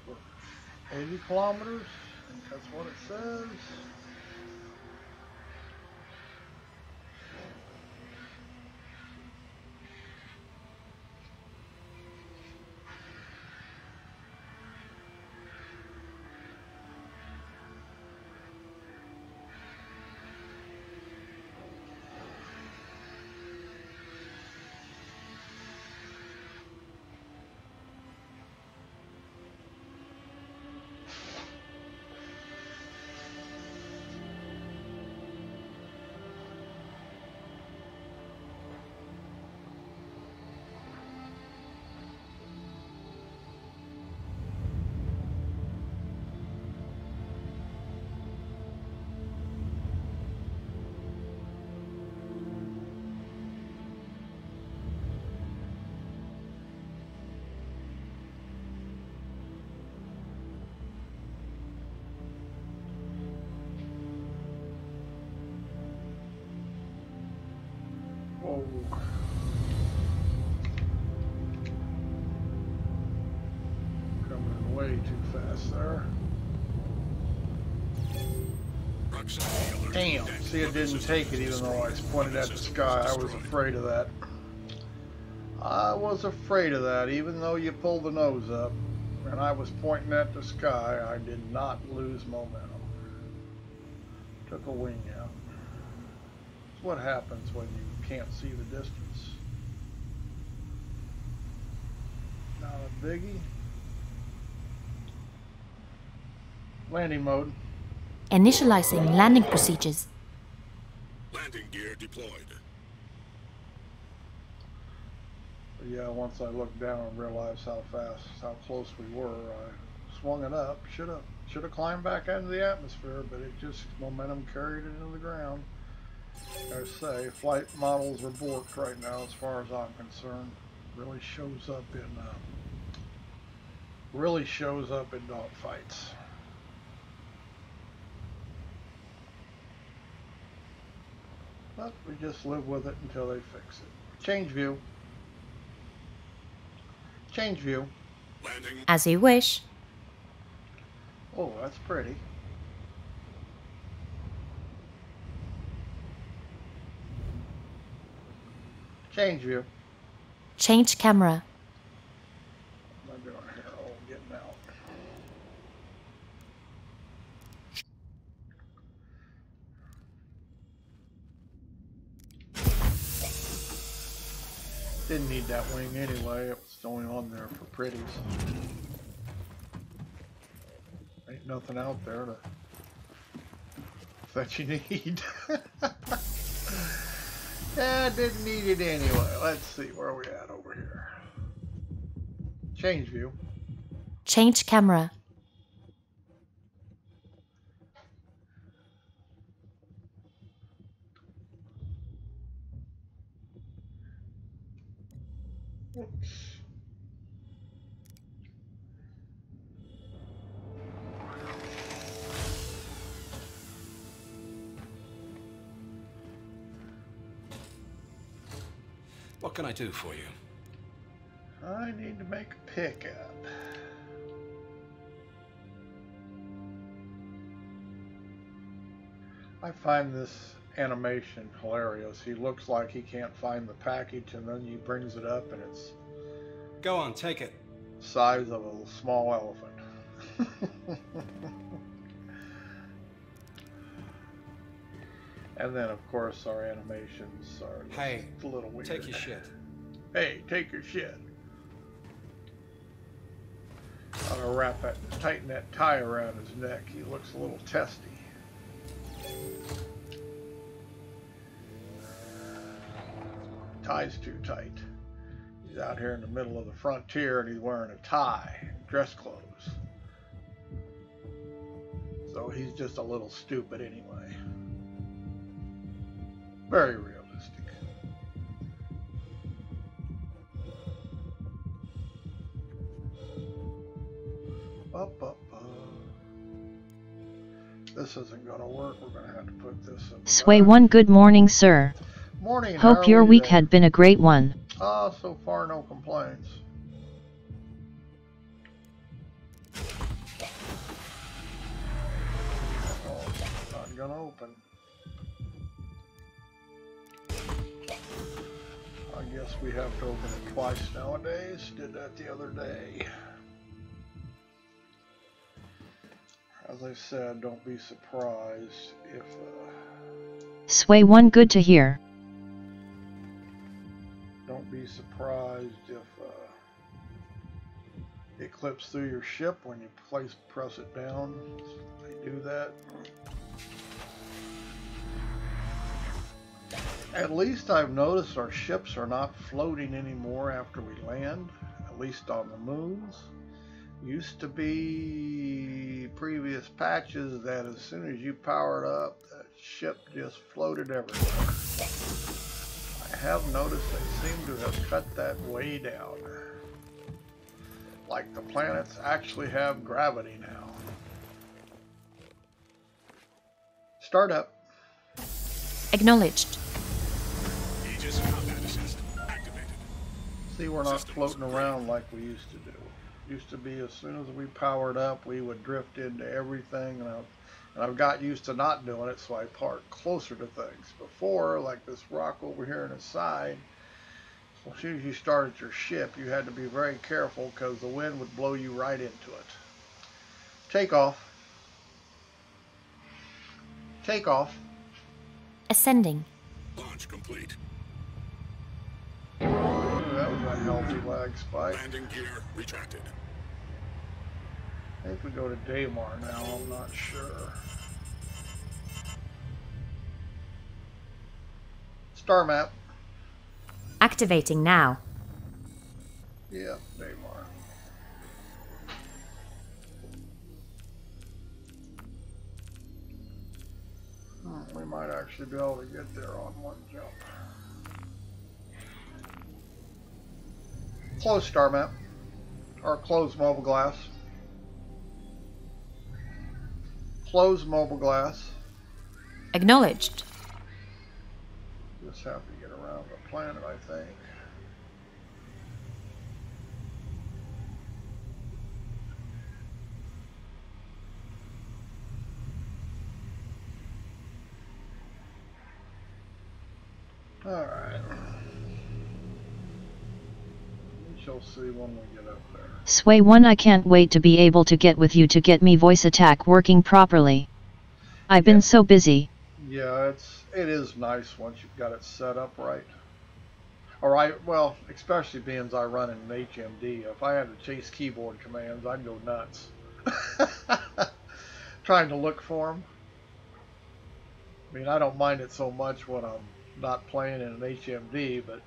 [SPEAKER 1] For 80 kilometers, I think that's what it says. Whoa. Coming way too fast there. Damn, see, it didn't take it even though I pointed at the sky. I was afraid of that. I was afraid of that, even though you pulled the nose up and I was pointing at the sky. I did not lose momentum. Took a wing out. It's what happens when you can't see the distance. Not a biggie. Landing mode.
[SPEAKER 2] Initializing landing procedures.
[SPEAKER 6] Landing gear deployed.
[SPEAKER 1] But yeah, once I looked down and realized how close we were, I swung it up. Should have climbed back into the atmosphere, but it just, momentum carried it into the ground. As I say, flight models are borked right now as far as I'm concerned. Really shows up in dogfights. But we just live with it until they fix it. Change view. Change view.
[SPEAKER 6] Landing.
[SPEAKER 2] As you wish.
[SPEAKER 1] Oh, that's pretty. Change view.
[SPEAKER 2] Change camera.
[SPEAKER 1] What am I doing here? Oh, Didn't need that wing anyway, it was only on there for pretties. Ain't nothing out there that you need. Yeah, didn't need it anyway. Let's see where we at over here. Change view.
[SPEAKER 2] Change camera.
[SPEAKER 1] Oops.
[SPEAKER 4] What can I do for you?
[SPEAKER 1] I need to make a pickup. I find this animation hilarious. He looks like he can't find the package and then he brings it up and it's
[SPEAKER 4] Go on, take it.
[SPEAKER 1] the size of a small elephant. And then of course our animations are
[SPEAKER 4] Hey,
[SPEAKER 1] a little weird.
[SPEAKER 4] take your shit.
[SPEAKER 1] Hey, take your shit. I'm gonna wrap that, tighten that tie around his neck. He looks a little testy. Tie's too tight. He's out here in the middle of the frontier and he's wearing a tie, dress clothes. So he's just a little stupid anyway. Very realistic. This isn't gonna work. We're gonna have to put this in.
[SPEAKER 7] Sway 1 good morning sir.
[SPEAKER 1] Morning. How
[SPEAKER 7] Hope
[SPEAKER 1] are
[SPEAKER 7] your
[SPEAKER 1] we
[SPEAKER 7] week
[SPEAKER 1] today?
[SPEAKER 7] had been a great one.
[SPEAKER 1] So far no complaints. Oh, it's not gonna open. I guess we have to open it twice nowadays. Did that the other day. As I said, don't be surprised if
[SPEAKER 7] Sway 1 good to hear.
[SPEAKER 1] don't be surprised if it clips through your ship when you press it down. They do that. At least I've noticed our ships are not floating anymore after we land, at least on the moons. Used to be previous patches that as soon as you powered up, the ship just floated everywhere. I have noticed they seem to have cut that way down. Like the planets actually have gravity now. Start up.
[SPEAKER 2] Acknowledged.
[SPEAKER 6] Aegis combat assist activated.
[SPEAKER 1] See, we're not
[SPEAKER 6] Systems
[SPEAKER 1] floating
[SPEAKER 6] ready.
[SPEAKER 1] around like we used to do. Used to be as soon as we powered up, we would drift into everything, and I've got used to not doing it, so I park closer to things. Before, like this rock over here on the side, as soon as you started your ship, you had to be very careful because the wind would blow you right into it. Take off. Take off.
[SPEAKER 2] Ascending.
[SPEAKER 6] Launch complete.
[SPEAKER 1] Ooh, that was a healthy lag spike.
[SPEAKER 6] Landing gear retracted.
[SPEAKER 1] I think we go to Daymar now, I'm not sure. Star map.
[SPEAKER 2] Activating now.
[SPEAKER 1] Yeah, Daymar. We might actually be able to get there on one jump. Close star map. Or close mobile glass. Close mobile glass.
[SPEAKER 2] Acknowledged.
[SPEAKER 1] Just have to get around the planet, I think. Alright. We shall see when we get up there.
[SPEAKER 7] Sway 1 I can't wait to be able to get with you to get me voice attack working properly. I've been so busy.
[SPEAKER 1] Yeah, it is nice once you've got it set up right. Alright, well, especially being as I run in an HMD, if I had to chase keyboard commands, I'd go nuts. Trying to look for them. I mean, I don't mind it so much when I'm not playing in an HMD, but...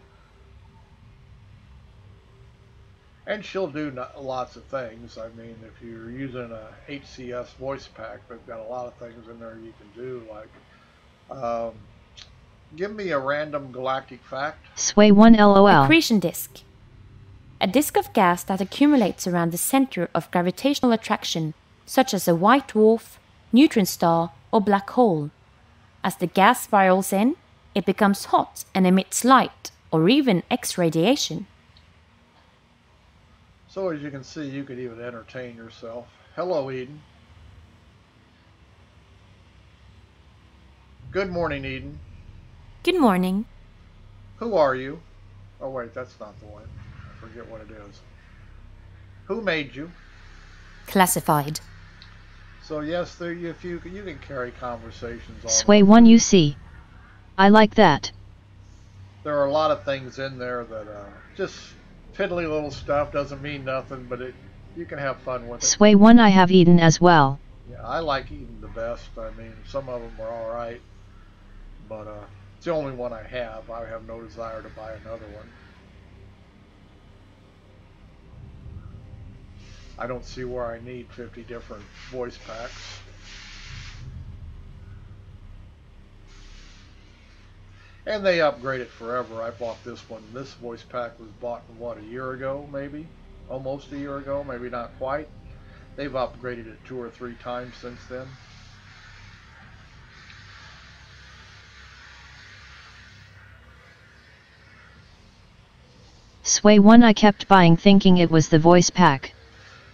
[SPEAKER 1] And she'll do lots of things. I mean, if you're using a HCS voice pack, they've got a lot of things in there you can do, like... give me a random galactic fact.
[SPEAKER 7] Sway 1 LOL.
[SPEAKER 2] Accretion disk. A disk of gas that accumulates around the center of gravitational attraction, such as a white dwarf, neutron star, or black hole. As the gas spirals in, it becomes hot and emits light, or even X radiation.
[SPEAKER 1] So as you can see, you could even entertain yourself. Hello, Eden. Good morning, Eden.
[SPEAKER 2] Good morning.
[SPEAKER 1] Who are you? Oh wait, that's not the one. I forget what it is. Who made you?
[SPEAKER 2] Classified.
[SPEAKER 1] So yes, if you can carry conversations on.
[SPEAKER 7] Sway 1 UC. I like that.
[SPEAKER 1] There are a lot of things in there that just fiddly little stuff, doesn't mean nothing, but you can have fun with it.
[SPEAKER 7] Sway 1 I have Eden as well.
[SPEAKER 1] Yeah, I like Eden the best. I mean, some of them are all right, but it's the only one I have. I have no desire to buy another one. I don't see where I need 50 different voice packs. And they upgrade it forever. I bought this one. This voice pack was bought, what, a year ago, maybe? Almost a year ago, maybe not quite. They've upgraded it 2 or 3 times since then.
[SPEAKER 7] Sway 1 I kept buying thinking it was the voice pack.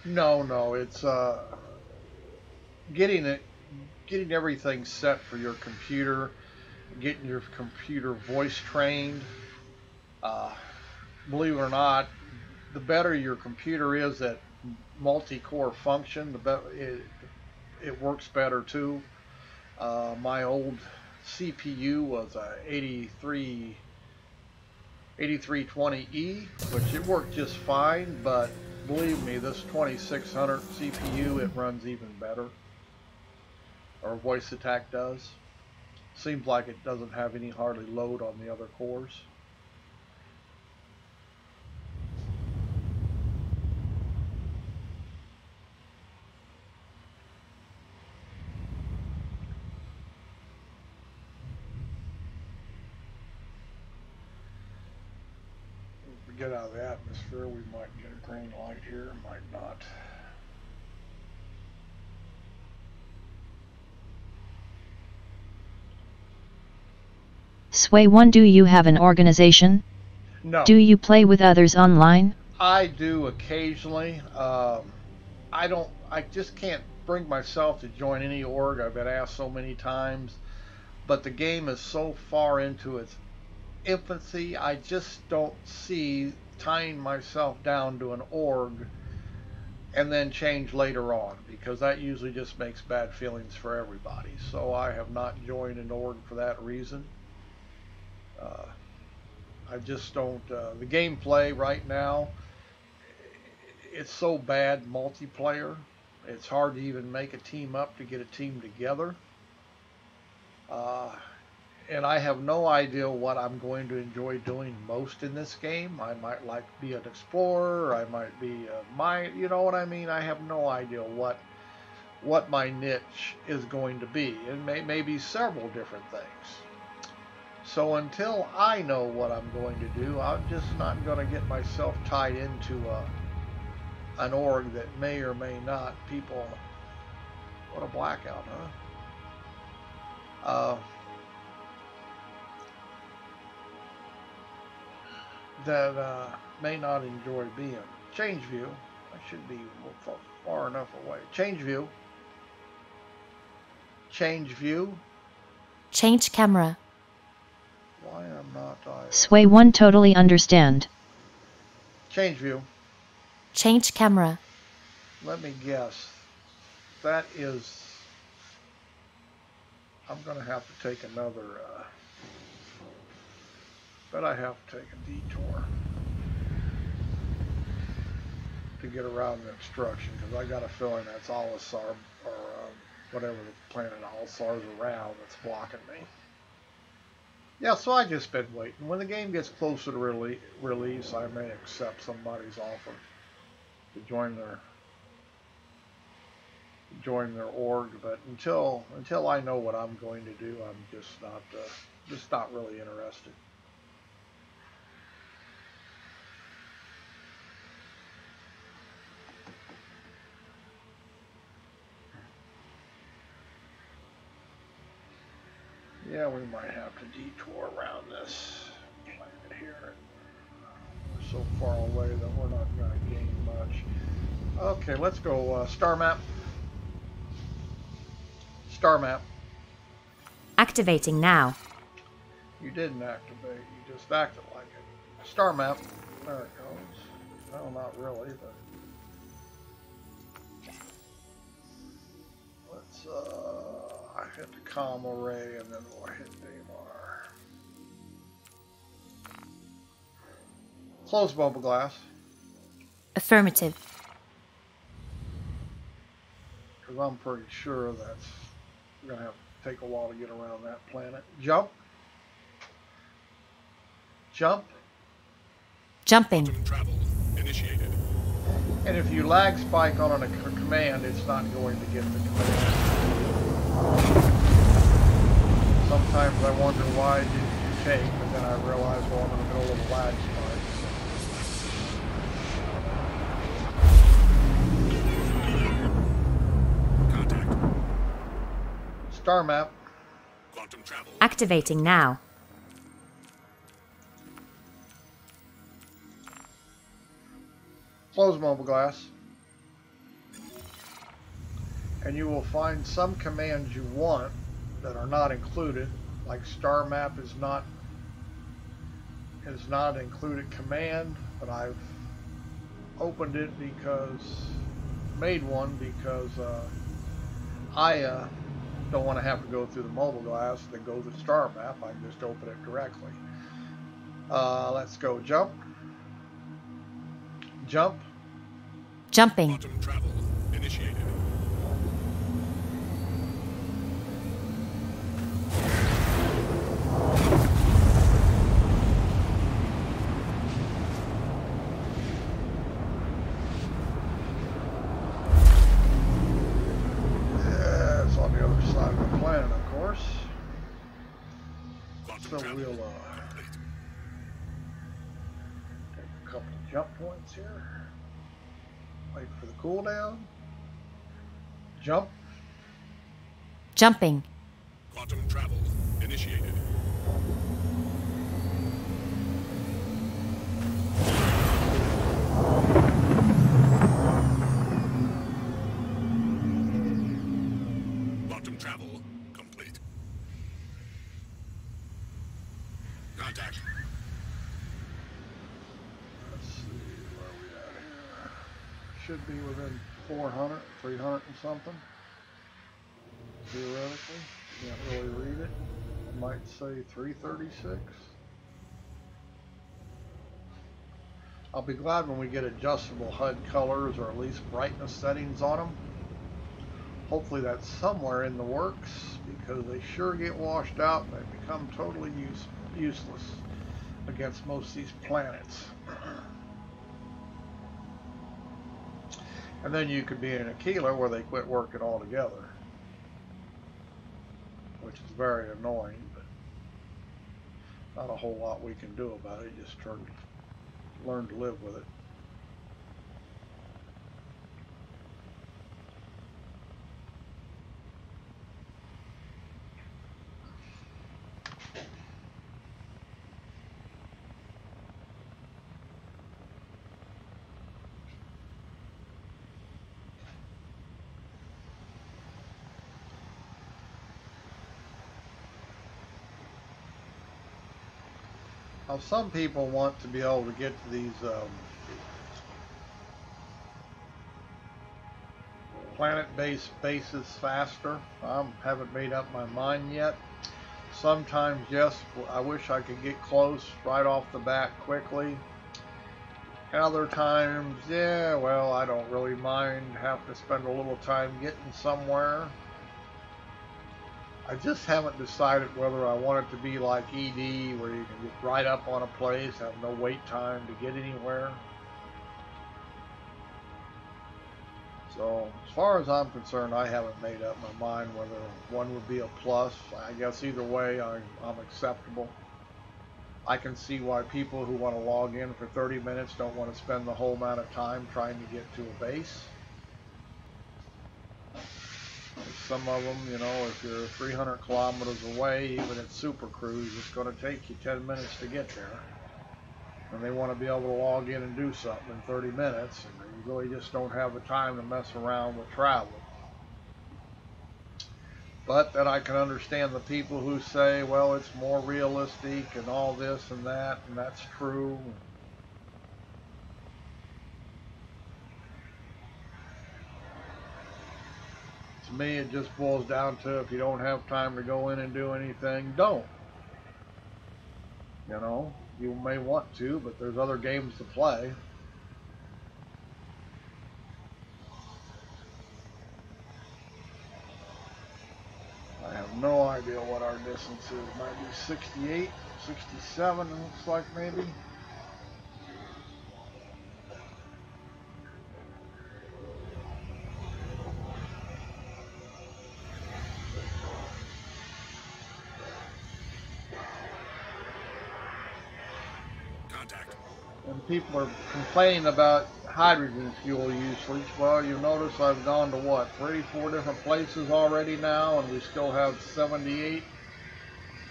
[SPEAKER 1] No, it's getting everything set for your computer, getting your computer voice trained. Believe it or not, the better your computer is at multi-core function, the better it works better too. My old CPU was a 8320E, which it worked just fine, but believe me, this 2600 CPU, it runs even better. Or Voice Attack does. Seems like it doesn't have any hardly load on the other cores. If we get out of the atmosphere, we might get a green light here, might not.
[SPEAKER 7] Sway 1 do you have an organization?
[SPEAKER 1] No.
[SPEAKER 7] Do you play with others online?
[SPEAKER 1] I do occasionally. I just can't bring myself to join any org. I've been asked so many times, but the game is so far into its infancy, I just don't see tying myself down to an org and then change later on, because that usually just makes bad feelings for everybody. So I have not joined an org for that reason. I just don't, the gameplay right now, it's so bad multiplayer, it's hard to even make a team up to get a team together. And I have no idea what I'm going to enjoy doing most in this game. I might like to be an explorer, I might be a mine, you know what I mean? I have no idea what my niche is going to be. It may be several different things. So until I know what I'm going to do, I'm just not going to get myself tied into an org that may or may not. People, what a blackout, huh? That may not enjoy being. Change view. I should be far enough away. Change view. Change view.
[SPEAKER 2] Change camera.
[SPEAKER 1] Why am not I?
[SPEAKER 7] Sway 1 totally understand.
[SPEAKER 1] Change view.
[SPEAKER 2] Change camera.
[SPEAKER 1] Let me guess. That is... I'm going to have to take another... Bet I have to take a detour to get around the obstruction, because I got a feeling that's Olisar, or whatever the planet Olisar's around that's blocking me. Yeah, so I just been waiting. When the game gets closer to release, I may accept somebody's offer to join their org. But until I know what I'm going to do, I'm just not really interested. Yeah, we might have to detour around this planet here. We're so far away that we're not going to gain much. Okay, let's go star map. Star map.
[SPEAKER 2] Activating now.
[SPEAKER 1] You didn't activate, you just acted like it. Star map. There it goes. Well, not really, but let's hit the comm array and then we'll hit Daymar. Close bubble glass.
[SPEAKER 2] Affirmative.
[SPEAKER 1] Because I'm pretty sure that's going to have to take a while to get around that planet. Jump. Jump.
[SPEAKER 2] Jumping.
[SPEAKER 6] Quantum travel initiated.
[SPEAKER 1] And if you lag spike on a command, it's not going to get the command. Sometimes I wonder why did you take, but then I realize, well, I'm in the middle of a lag spike.
[SPEAKER 6] Contact.
[SPEAKER 1] Star map.
[SPEAKER 6] Quantum travel.
[SPEAKER 2] Activating now.
[SPEAKER 1] Close mobile glass. And you will find some commands you want that are not included, like star map is not an included command, but I've opened it made one because I don't want to have to go through the mobile glass, then go to the star map. I can just open it directly. Let's go jump. Jump.
[SPEAKER 2] Jumping.
[SPEAKER 6] Quantum travel initiated.
[SPEAKER 1] Yeah, it's on the other side of the planet, of course.
[SPEAKER 6] Quantum
[SPEAKER 1] So
[SPEAKER 6] travel
[SPEAKER 1] we'll
[SPEAKER 6] complete.
[SPEAKER 1] take a couple of jump points here. Wait for the cooldown. Jump.
[SPEAKER 2] Jumping.
[SPEAKER 6] Quantum travel initiated. Quantum travel complete. Contact.
[SPEAKER 1] Let's see where we at here. Should be within 400, 300 and something. Theoretically. Can't really read it. I might say 336. I'll be glad when we get adjustable HUD colors or at least brightness settings on them. Hopefully that's somewhere in the works, because they sure get washed out and they become totally useless against most of these planets. And then you could be in a Aquila where they quit working altogether, which is very annoying, but not a whole lot we can do about it. Just learn to live with it. Now, some people want to be able to get to these planet-based bases faster. I haven't made up my mind yet. sometimes, yes, I wish I could get close right off the bat quickly. And other times, yeah, well, I don't really mind having to spend a little time getting somewhere. I just haven't decided whether I want it to be like ED, where you can get right up on a place, have no wait time to get anywhere. So, as far as I'm concerned, I haven't made up my mind whether one would be a plus. I guess either way, I'm acceptable. I can see why people who want to log in for 30 minutes don't want to spend the whole amount of time trying to get to a base. Some of them, you know, if you're 300 kilometers away, even at Super Cruise, it's going to take you 10 minutes to get there. And they want to be able to log in and do something in 30 minutes, and you really just don't have the time to mess around with travel. But then I can understand the people who say, well, it's more realistic and all this and that's true. To me, it just boils down to, if you don't have time to go in and do anything, don't. You know, you may want to, but there's other games to play. I have no idea what our distance is. It might be 68, 67, it looks like maybe.
[SPEAKER 6] Contact.
[SPEAKER 1] And people are complaining about hydrogen fuel usage. Well, you notice I've gone to what, 3, 4 different places already now, and we still have 78%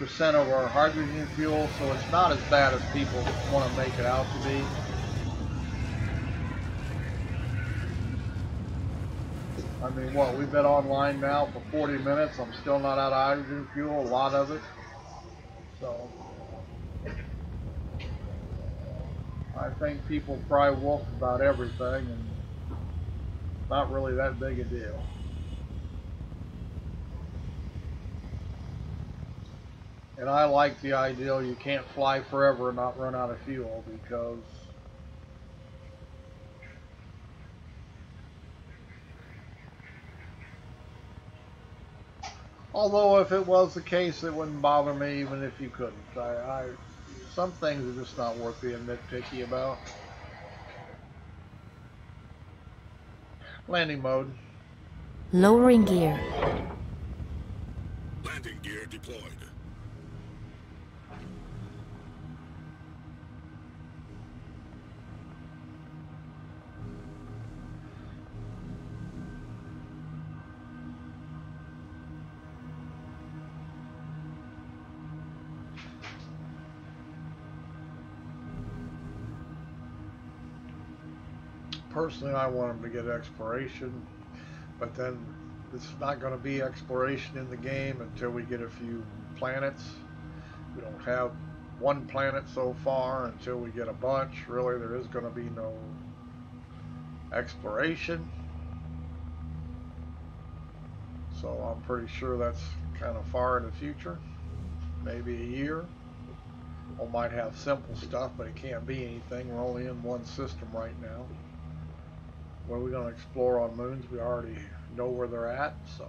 [SPEAKER 1] of our hydrogen fuel, so it's not as bad as people want to make it out to be. I mean, what, we've been online now for 40 minutes, I'm still not out of hydrogen fuel, a lot of it. So, I think people cry wolf about everything, and not really that big a deal. And I like the idea you can't fly forever and not run out of fuel, because although if it was the case, it wouldn't bother me even if you couldn't. Some things are just not worth being nitpicky about. Landing mode.
[SPEAKER 2] Lowering gear.
[SPEAKER 6] Landing gear deployed.
[SPEAKER 1] Personally, I want them to get exploration, but then it's not going to be exploration in the game until we get a few planets. We don't have one planet so far. Until we get a bunch, really there is going to be no exploration. So I'm pretty sure that's kind of far in the future, maybe a year. We might have simple stuff, but it can't be anything. We're only in one system right now. What are we going to explore on moons? We already know where they're at, so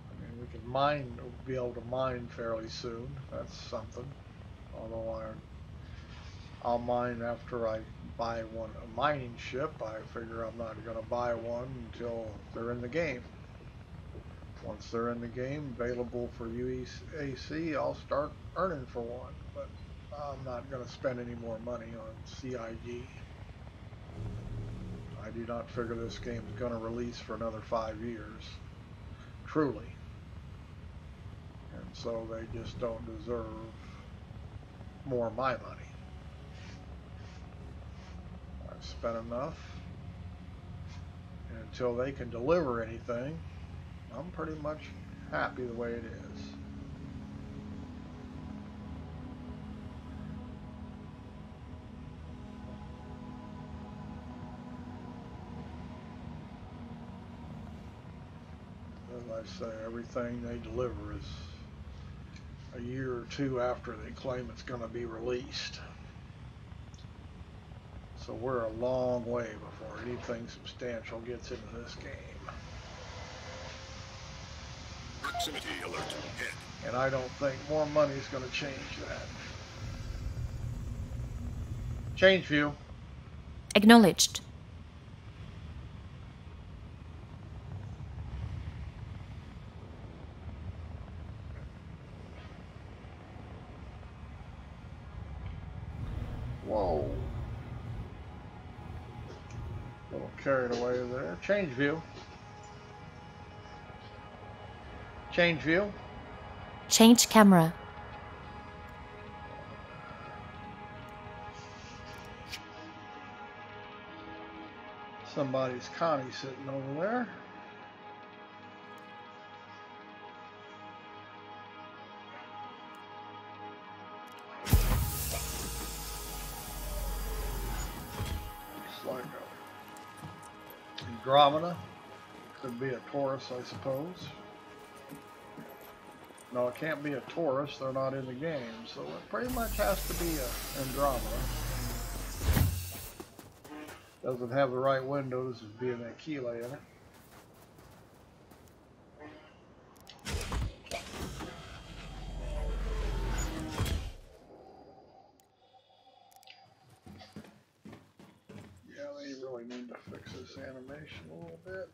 [SPEAKER 1] I mean, we can mine, be able to mine fairly soon. That's something. Although I'll mine after I buy a mining ship. I figure I'm not going to buy one until they're in the game. Once they're in the game, available for UAC, I'll start earning for one. But I'm not going to spend any more money on CIG. I do not figure this game is going to release for another 5 years, truly. And so they just don't deserve more of my money. I've spent enough, and until they can deliver anything, I'm pretty much happy the way it is. I say, everything they deliver is a year or two after they claim it's going to be released. So we're a long way before anything substantial gets into this game.
[SPEAKER 6] Proximity alert. Hit.
[SPEAKER 1] And I don't think more money is going to change that. Change view.
[SPEAKER 2] Acknowledged.
[SPEAKER 1] Whoa. A little carried away there. Change view. Change view.
[SPEAKER 2] Change camera.
[SPEAKER 1] Somebody's Connie sitting over there. Looks like a Andromeda. Could be a Taurus, I suppose. No, it can't be a Taurus. They're not in the game, so it pretty much has to be a Andromeda. Doesn't have the right windows as being a Eychimo in it. Yeah, they really need to fix this animation a little bit.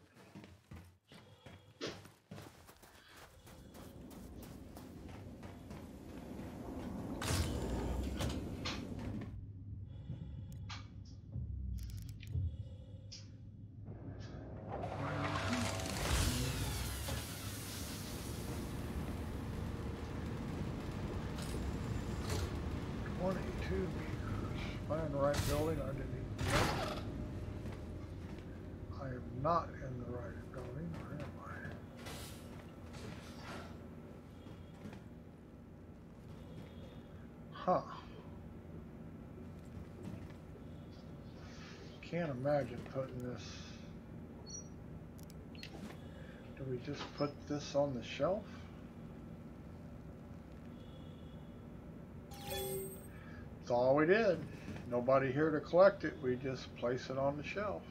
[SPEAKER 1] Am I in the right building? I didn't even know. I am not in the right building, or am I? Huh. Can't imagine putting this. Do we just put this on the shelf? That's all we did. Nobody here to collect it. We just place it on the shelf.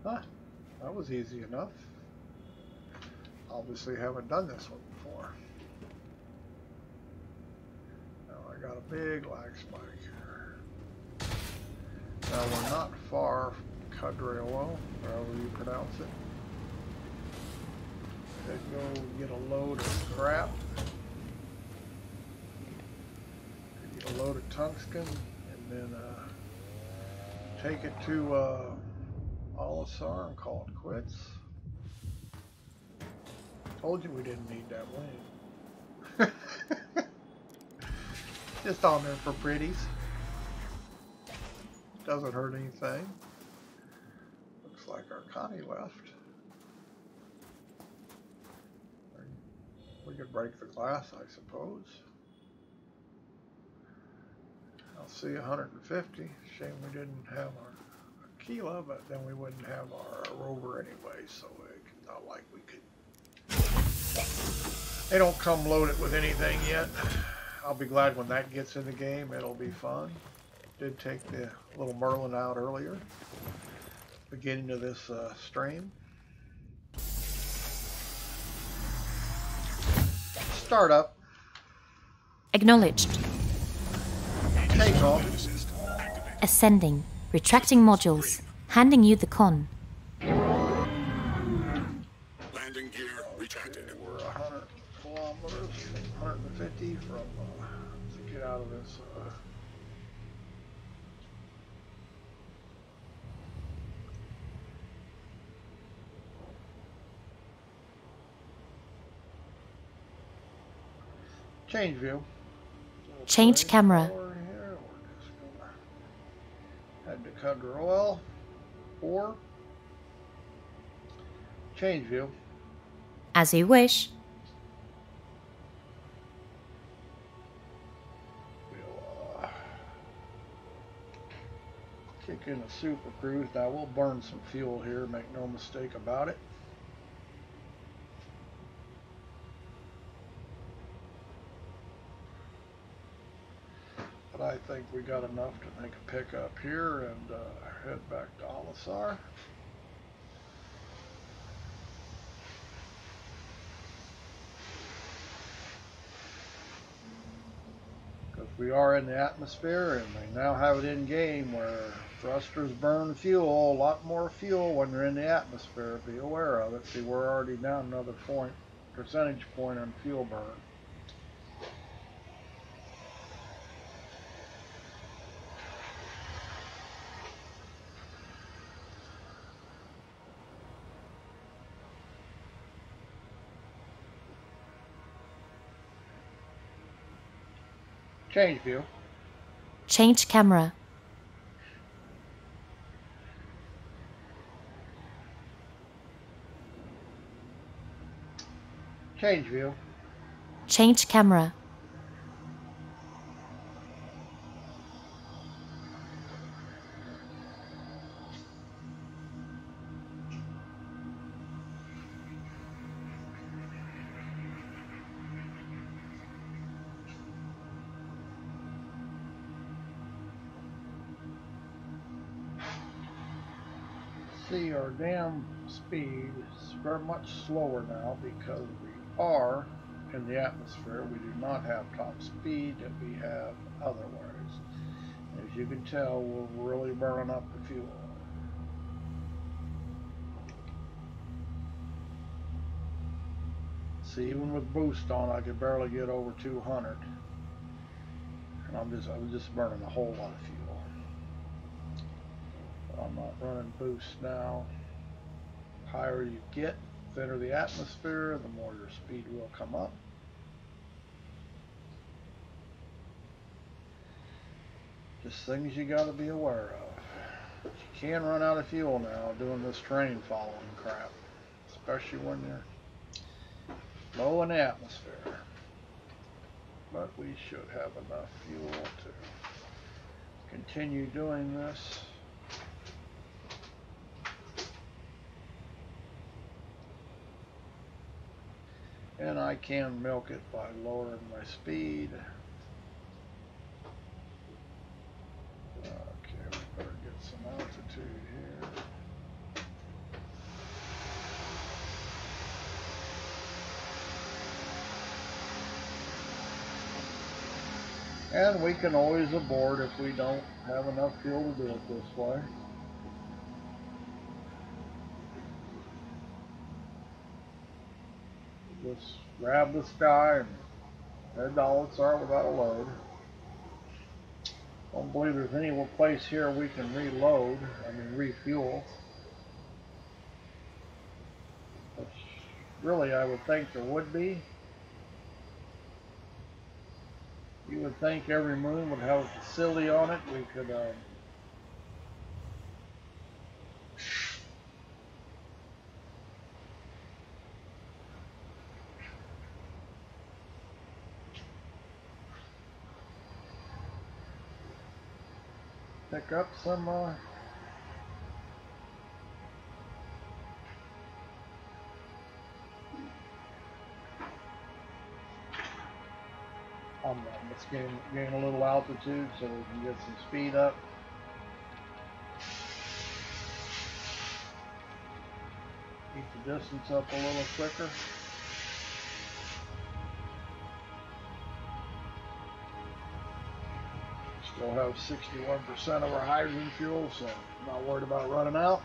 [SPEAKER 1] Huh. That was easy enough. Obviously haven't done this one before. Now I got a big lag spike here. Now we're not far from Cadrello, however you pronounce it. Then go get a load of crap. Get a load of tungsten and then take it to Olisar and call it quits. Told you we didn't need that wing. Just on there for pretties. Doesn't hurt anything. Looks like our Connie left. We could break the glass, I suppose. I'll see 150. Shame we didn't have our Eychimo, but then we wouldn't have our rover anyway, so it's not like we could. They don't come loaded with anything yet. I'll be glad when that gets in the game. It'll be fun. Did take the little Merlin out earlier, beginning of this stream. Startup.
[SPEAKER 2] Acknowledged.
[SPEAKER 1] Take off.
[SPEAKER 2] Ascending. Retracting modules. Handing you the con.
[SPEAKER 6] Landing gear retracted.
[SPEAKER 1] We're 100 kilometers, 150 from to get out of this. Change view.
[SPEAKER 2] Change camera.
[SPEAKER 1] Head to Cadrello. Or change view.
[SPEAKER 2] As you wish.
[SPEAKER 1] We'll kick in a super cruise. Now we'll burn some fuel here, make no mistake about it. But I think we got enough to make a pickup here and head back to Alisar. Because we are in the atmosphere, and they now have it in game where thrusters burn fuel, a lot more fuel when they're in the atmosphere. Be aware of it. See, we're already down another percentage point on fuel burn. Change view.
[SPEAKER 2] Change camera.
[SPEAKER 1] Change view.
[SPEAKER 2] Change camera.
[SPEAKER 1] See, our dam speed is very much slower now because we are in the atmosphere. We do not have top speed that we have otherwise. As you can tell, we're really burning up the fuel. See, even with boost on, I could barely get over 200. And I'm just burning a whole lot of fuel. I'm not running boost now. The higher you get, thinner the atmosphere, the more your speed will come up. Just things you got to be aware of. But you can run out of fuel now doing this train following crap, especially when you're low in the atmosphere. But we should have enough fuel to continue doing this. And I can milk it by lowering my speed. Okay, we better get some altitude here. And we can always abort if we don't have enough fuel to do it this way. Just grab this guy and head to Alisar without a load. Don't believe there's any place here we can refuel. Which really I would think there would be. You would think every moon would have a facility on it. We could pick up some let's gain a little altitude so we can get some speed up. Keep the distance up a little quicker. Still have 61% of our hydrogen fuel, so I'm not worried about running out.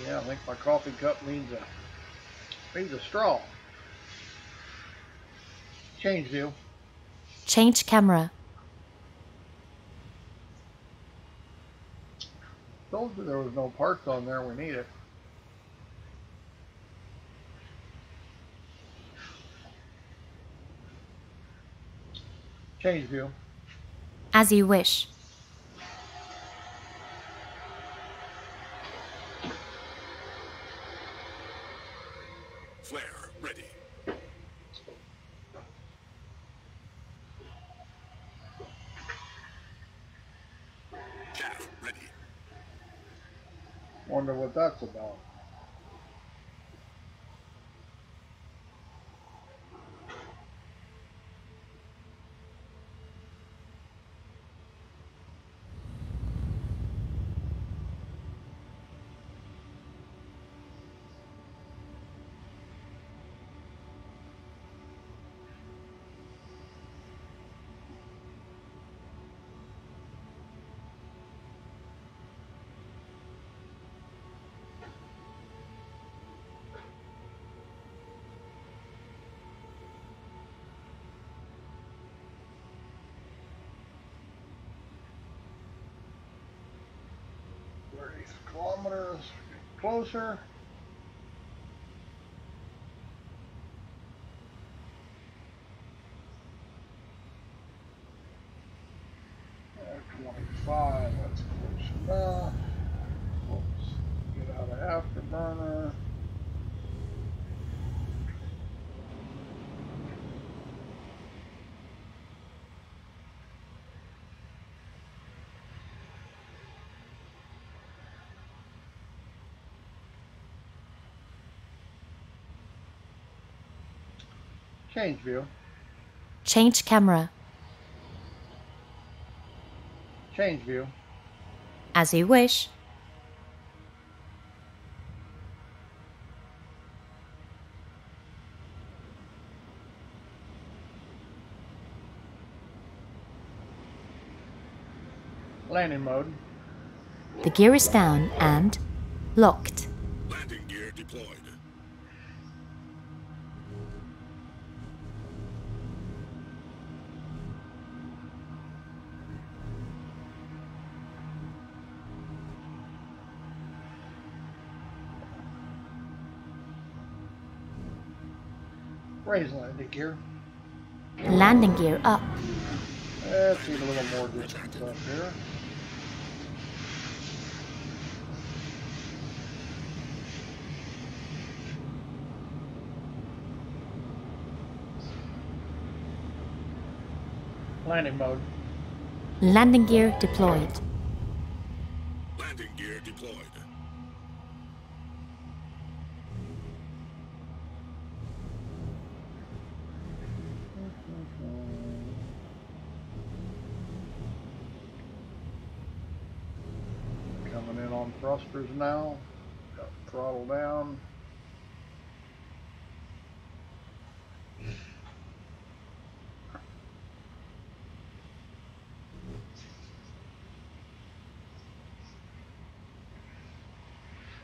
[SPEAKER 1] Yeah, I think my coffee cup needs a straw. Change view.
[SPEAKER 2] Change camera.
[SPEAKER 1] Told you there was no parts on there. We need it. Change view.
[SPEAKER 2] As you wish.
[SPEAKER 6] Flare ready. Calf ready.
[SPEAKER 1] Wonder what that's about. Kilometers, closer. At 25, that's close enough. Whoops, get out of afterburner. Change view.
[SPEAKER 2] Change camera.
[SPEAKER 1] Change view.
[SPEAKER 2] As you wish.
[SPEAKER 1] Landing mode.
[SPEAKER 2] The gear is down and locked.
[SPEAKER 6] Landing gear deployed.
[SPEAKER 1] Raise landing gear.
[SPEAKER 2] Landing gear up.
[SPEAKER 1] Let's need a little more distance up here. Landing mode.
[SPEAKER 2] Landing gear deployed.
[SPEAKER 6] Landing gear deployed.
[SPEAKER 1] Coming in on thrusters now. Got the throttle down.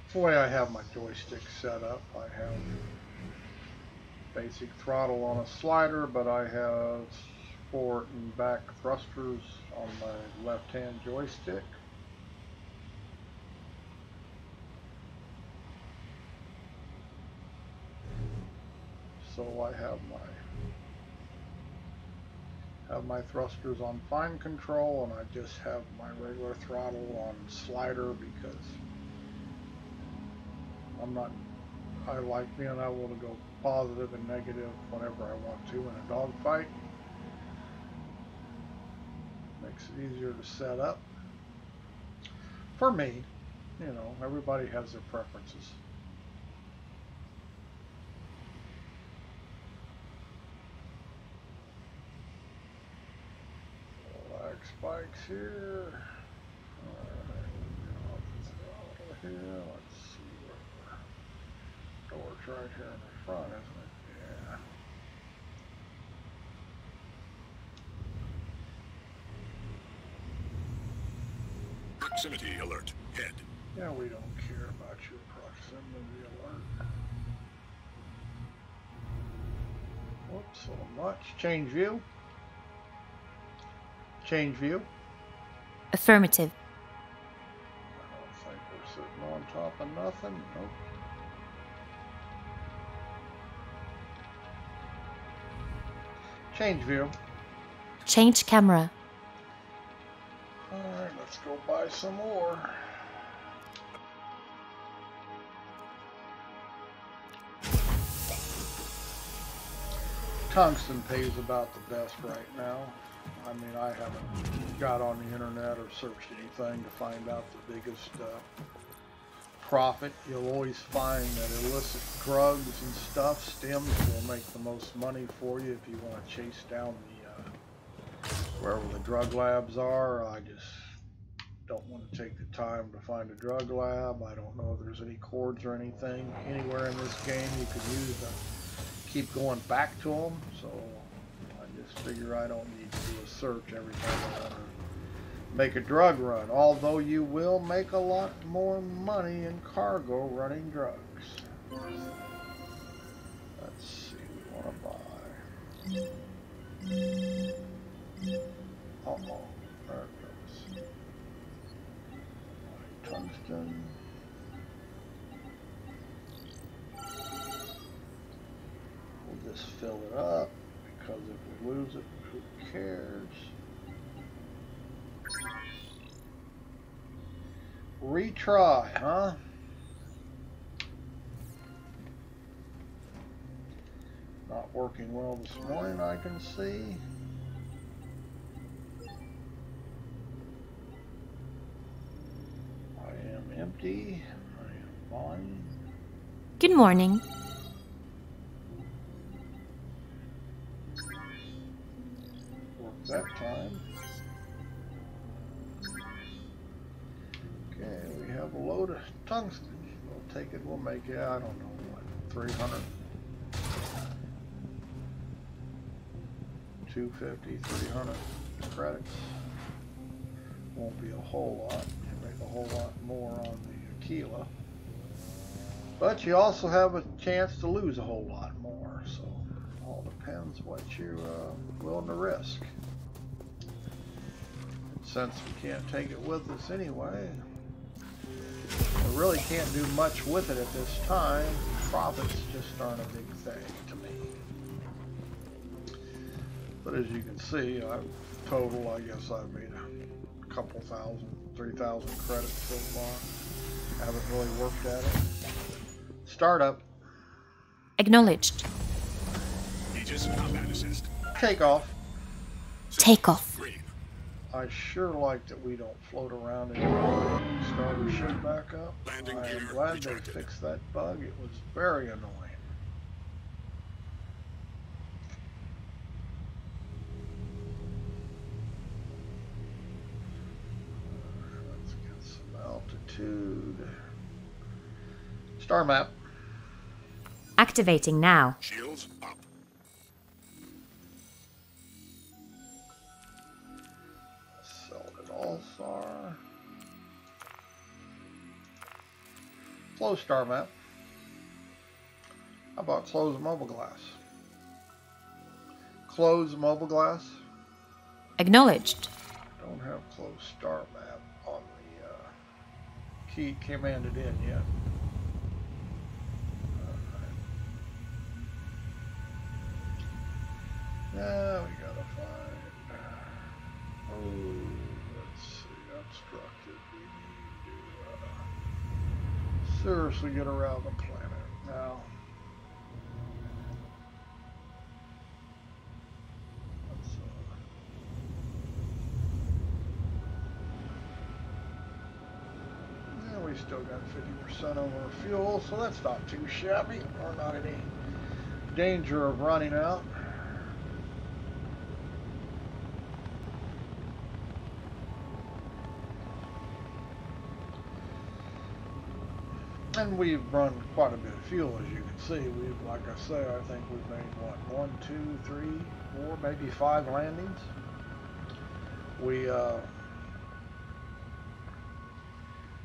[SPEAKER 1] That's the way I have my joystick set up. I have basic throttle on a slider, but I have forward and back thrusters on my left-hand joystick. So I have my thrusters on fine control, and I just have my regular throttle on slider because I like being able to go positive and negative whenever I want to in a dogfight. Makes it easier to set up. For me, you know, everybody has their preferences. Lag spikes here. Alright, off the throttle here. Let's see where the door's right here in the front, isn't it? Yeah.
[SPEAKER 6] Proximity alert. Head.
[SPEAKER 1] Yeah, we don't care about your proximity alert. Whoops, so much. Change view. Change view.
[SPEAKER 2] Affirmative.
[SPEAKER 1] I don't think we're sitting on top of nothing. Nope. Change view.
[SPEAKER 2] Change camera.
[SPEAKER 1] Alright, let's go buy some more. Tungsten pays about the best right now. I mean, I haven't got on the internet or searched anything to find out the biggest profit. You'll always find that illicit drugs and stuff, stems, will make the most money for you if you want to chase down the wherever the drug labs are. I just don't want to take the time to find a drug lab. I don't know if there's any cords or anything anywhere in this game you could use to keep going back to them, so I just figure I don't need to do a search every time I want to make a drug run, although you will make a lot more money in cargo running drugs. Let's see, we want to buy. Uh-oh, there it goes. Tungsten. We'll just fill it up, because if we lose it, who cares? Retry, huh? Not working well this morning, I can see. I am empty. I am buying.
[SPEAKER 2] Good morning.
[SPEAKER 1] Worked that time. Okay, we have a load of tungsten. We'll take it. We'll make it, I don't know, what, 300? 250, 300 credits. Won't be a whole lot. You make a whole lot more on the Aquila. But you also have a chance to lose a whole lot more. So it all depends what you're willing to risk. Since we can't take it with us anyway, we really can't do much with it at this time. Profits just aren't a big thing to me. But as you can see, total, I guess I've made a couple thousand, 3,000 credits so far. Haven't really worked at it. Startup.
[SPEAKER 2] Acknowledged.
[SPEAKER 6] Aegis combat assist.
[SPEAKER 1] Takeoff.
[SPEAKER 2] Takeoff.
[SPEAKER 6] Green.
[SPEAKER 1] I sure like that we don't float around anymore. Start our ship back up.
[SPEAKER 6] Landing
[SPEAKER 1] I am
[SPEAKER 6] gear
[SPEAKER 1] glad
[SPEAKER 6] rejected.
[SPEAKER 1] they fixed that bug. It was very annoying. Let's get some altitude. Star map.
[SPEAKER 2] Activating now.
[SPEAKER 6] Shields up.
[SPEAKER 1] All-star. Close star map. How about close mobile glass? Close mobile glass.
[SPEAKER 2] Acknowledged.
[SPEAKER 1] Don't have close star map on the key commanded in yet. Now we gotta find. Oh, let's see. Obstructed. We need to seriously get around the planet now. Let's, yeah, we still got 50% of our fuel, so that's not too shabby. We're not in any danger of running out. And we've run quite a bit of fuel, as you can see. We've, like I say, I think we've made, what, 1, 2, 3, 4, maybe 5 landings. We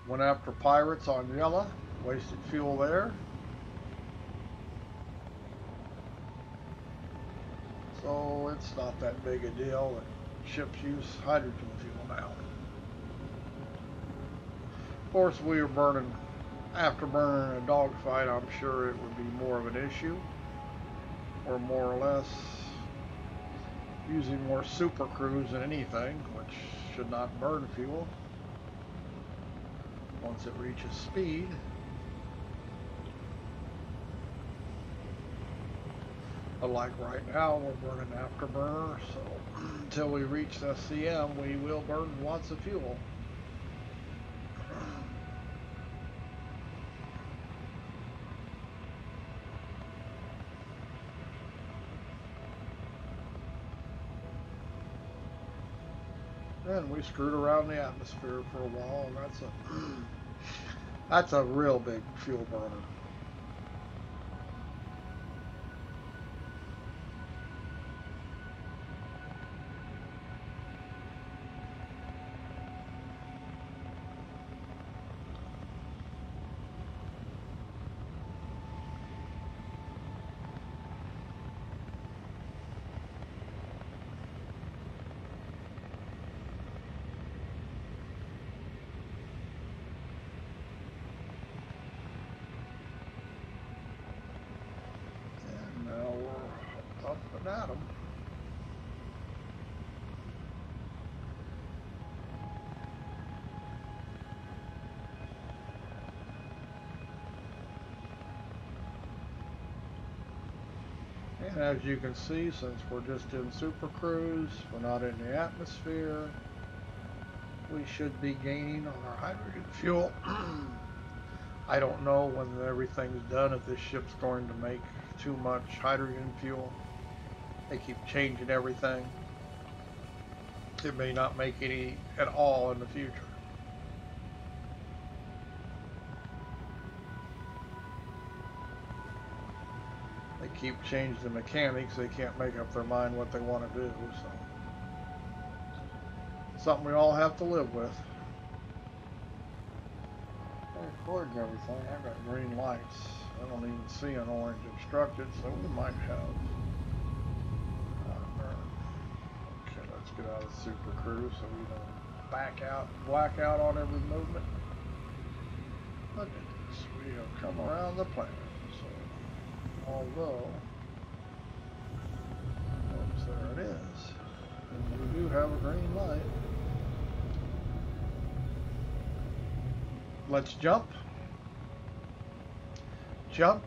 [SPEAKER 1] went after pirates on Yella, wasted fuel there. So it's not that big a deal that ships use hydrogen fuel now. Of course, we were burning. After burning a dogfight, I'm sure it would be more of an issue, or more or less using more super cruise than anything, which should not burn fuel once it reaches speed. But like right now, we're burning afterburner, so until we reach SCM, we will burn lots of fuel. And we screwed around the atmosphere for a while, and that's a real big fuel burner. Up and at 'em. And as you can see, since we're just in Super Cruise, we're not in the atmosphere, we should be gaining on our hydrogen fuel. I don't know when everything's done if this ship's going to make too much hydrogen fuel. They keep changing everything. It may not make any at all in the future. They keep changing the mechanics. They can't make up their mind what they want to do. So, something we all have to live with. Recording everything. I got green lights. I don't even see an orange obstructed, so we might have. Okay, let's get out of Super Cruise so we don't back out, black out on every movement. Look at this. We have come around the planet. So, although, oops, there it is. And we do have a green light. Let's jump. Jump.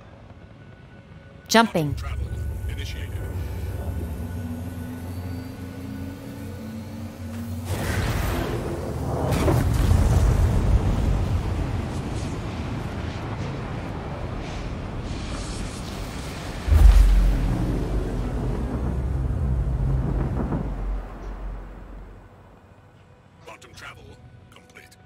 [SPEAKER 2] Jumping.
[SPEAKER 6] Travel initiated. Quantum travel complete.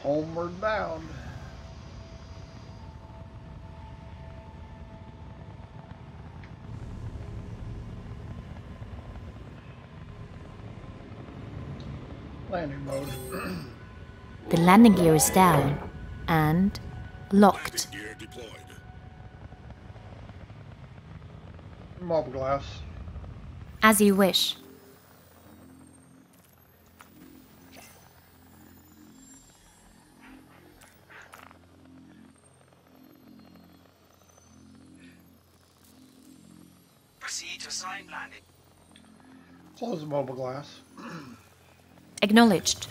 [SPEAKER 1] Homeward bound. Landing mode.
[SPEAKER 2] The landing gear is down and locked.
[SPEAKER 6] Landing gear deployed.
[SPEAKER 1] Mob glass.
[SPEAKER 2] As you wish.
[SPEAKER 4] Proceed to assigned landing.
[SPEAKER 1] Close the mobile glass.
[SPEAKER 2] Acknowledged.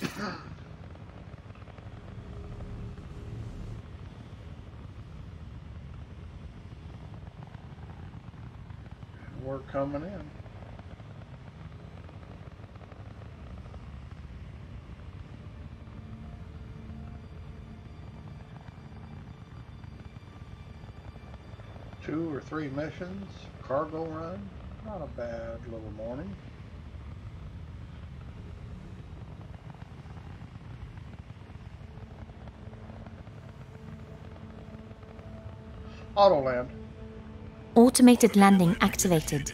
[SPEAKER 1] We're coming in. Two or three missions, cargo run, not a bad little morning. Auto land.
[SPEAKER 2] Automated landing activated.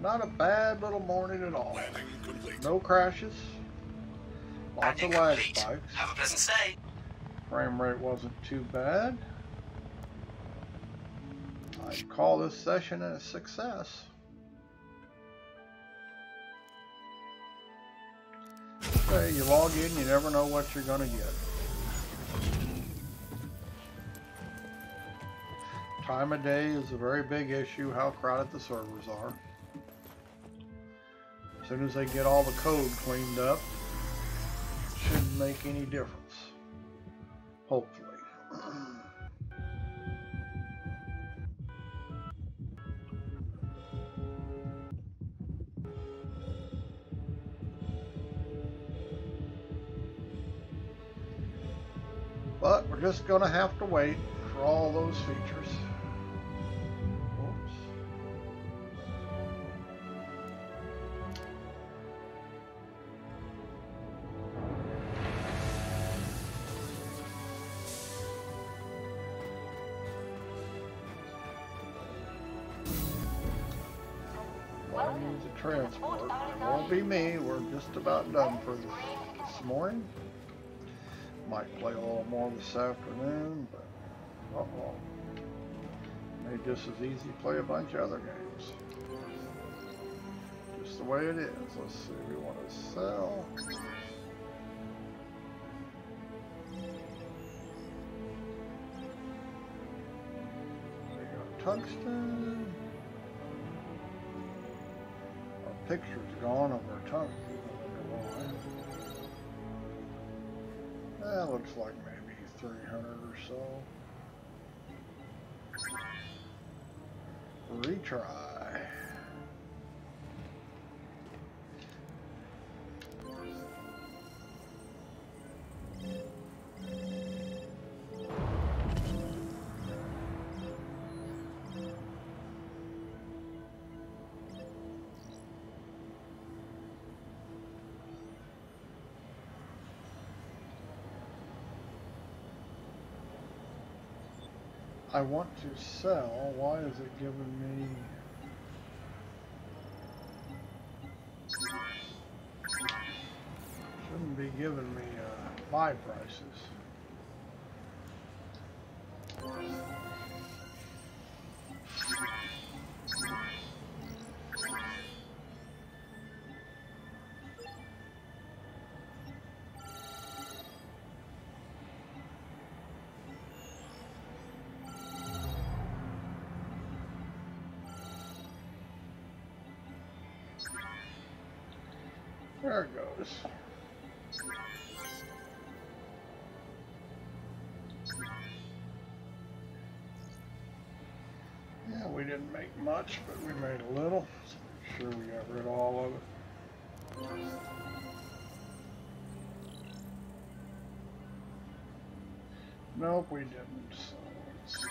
[SPEAKER 1] Not a bad little morning at all.
[SPEAKER 6] Landing complete.
[SPEAKER 1] No crashes. Lots of
[SPEAKER 4] Landing
[SPEAKER 1] lag
[SPEAKER 4] complete.
[SPEAKER 1] spikes.
[SPEAKER 4] Have a pleasant stay.
[SPEAKER 1] Frame rate wasn't too bad. I'd call this session a success. Okay, you log in, you never know what you're going to get. Time of day is a very big issue, how crowded the servers are. As soon as they get all the code cleaned up, it shouldn't make any difference. Hopefully. But we're just going to have to wait for all those features. Whoops. Use the transport. It won't be me. We're just about done for this morning. Might play a little more this afternoon, but may just as easy play a bunch of other games. Just the way it is. Let's see. We want to sell. We got tungsten. Picture's gone of our tongue. That looks like maybe 300 or so. Retry. I want to sell. Why is it giving me... Shouldn't be giving me buy prices. There it goes. Yeah, we didn't make much, but we made a little. So make sure we got rid of all of it. Nope, we didn't. So let's see.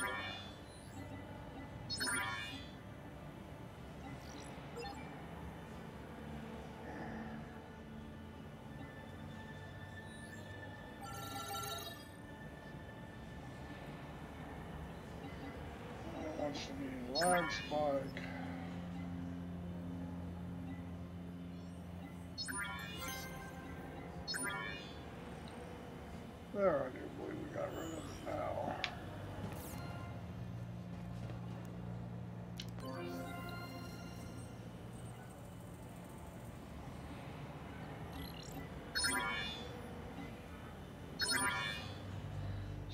[SPEAKER 1] Wants to be lag spike. There, I do believe we got rid of it now.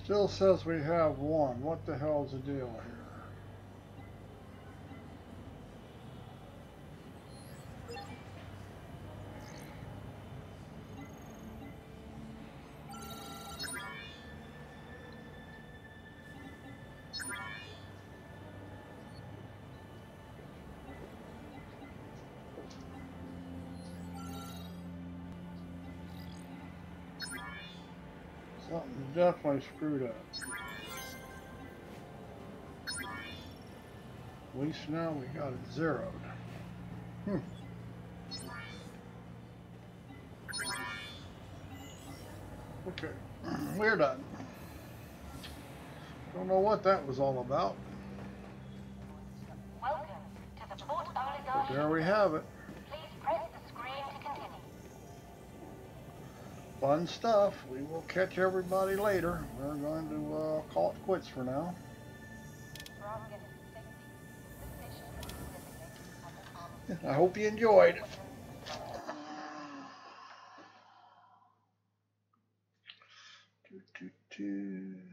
[SPEAKER 1] Still says we have one. What the hell's the deal here? Something's definitely screwed up. At least now we got it zeroed. Okay, we're done. Don't know what that was all about.
[SPEAKER 5] Welcome to the Port
[SPEAKER 1] But
[SPEAKER 5] Oligarchy.
[SPEAKER 1] there we have it.
[SPEAKER 5] Please press the screen to continue.
[SPEAKER 1] Fun stuff. We will catch everybody later. We're going to call it quits for now. I hope you enjoyed it. Doo, doo, doo.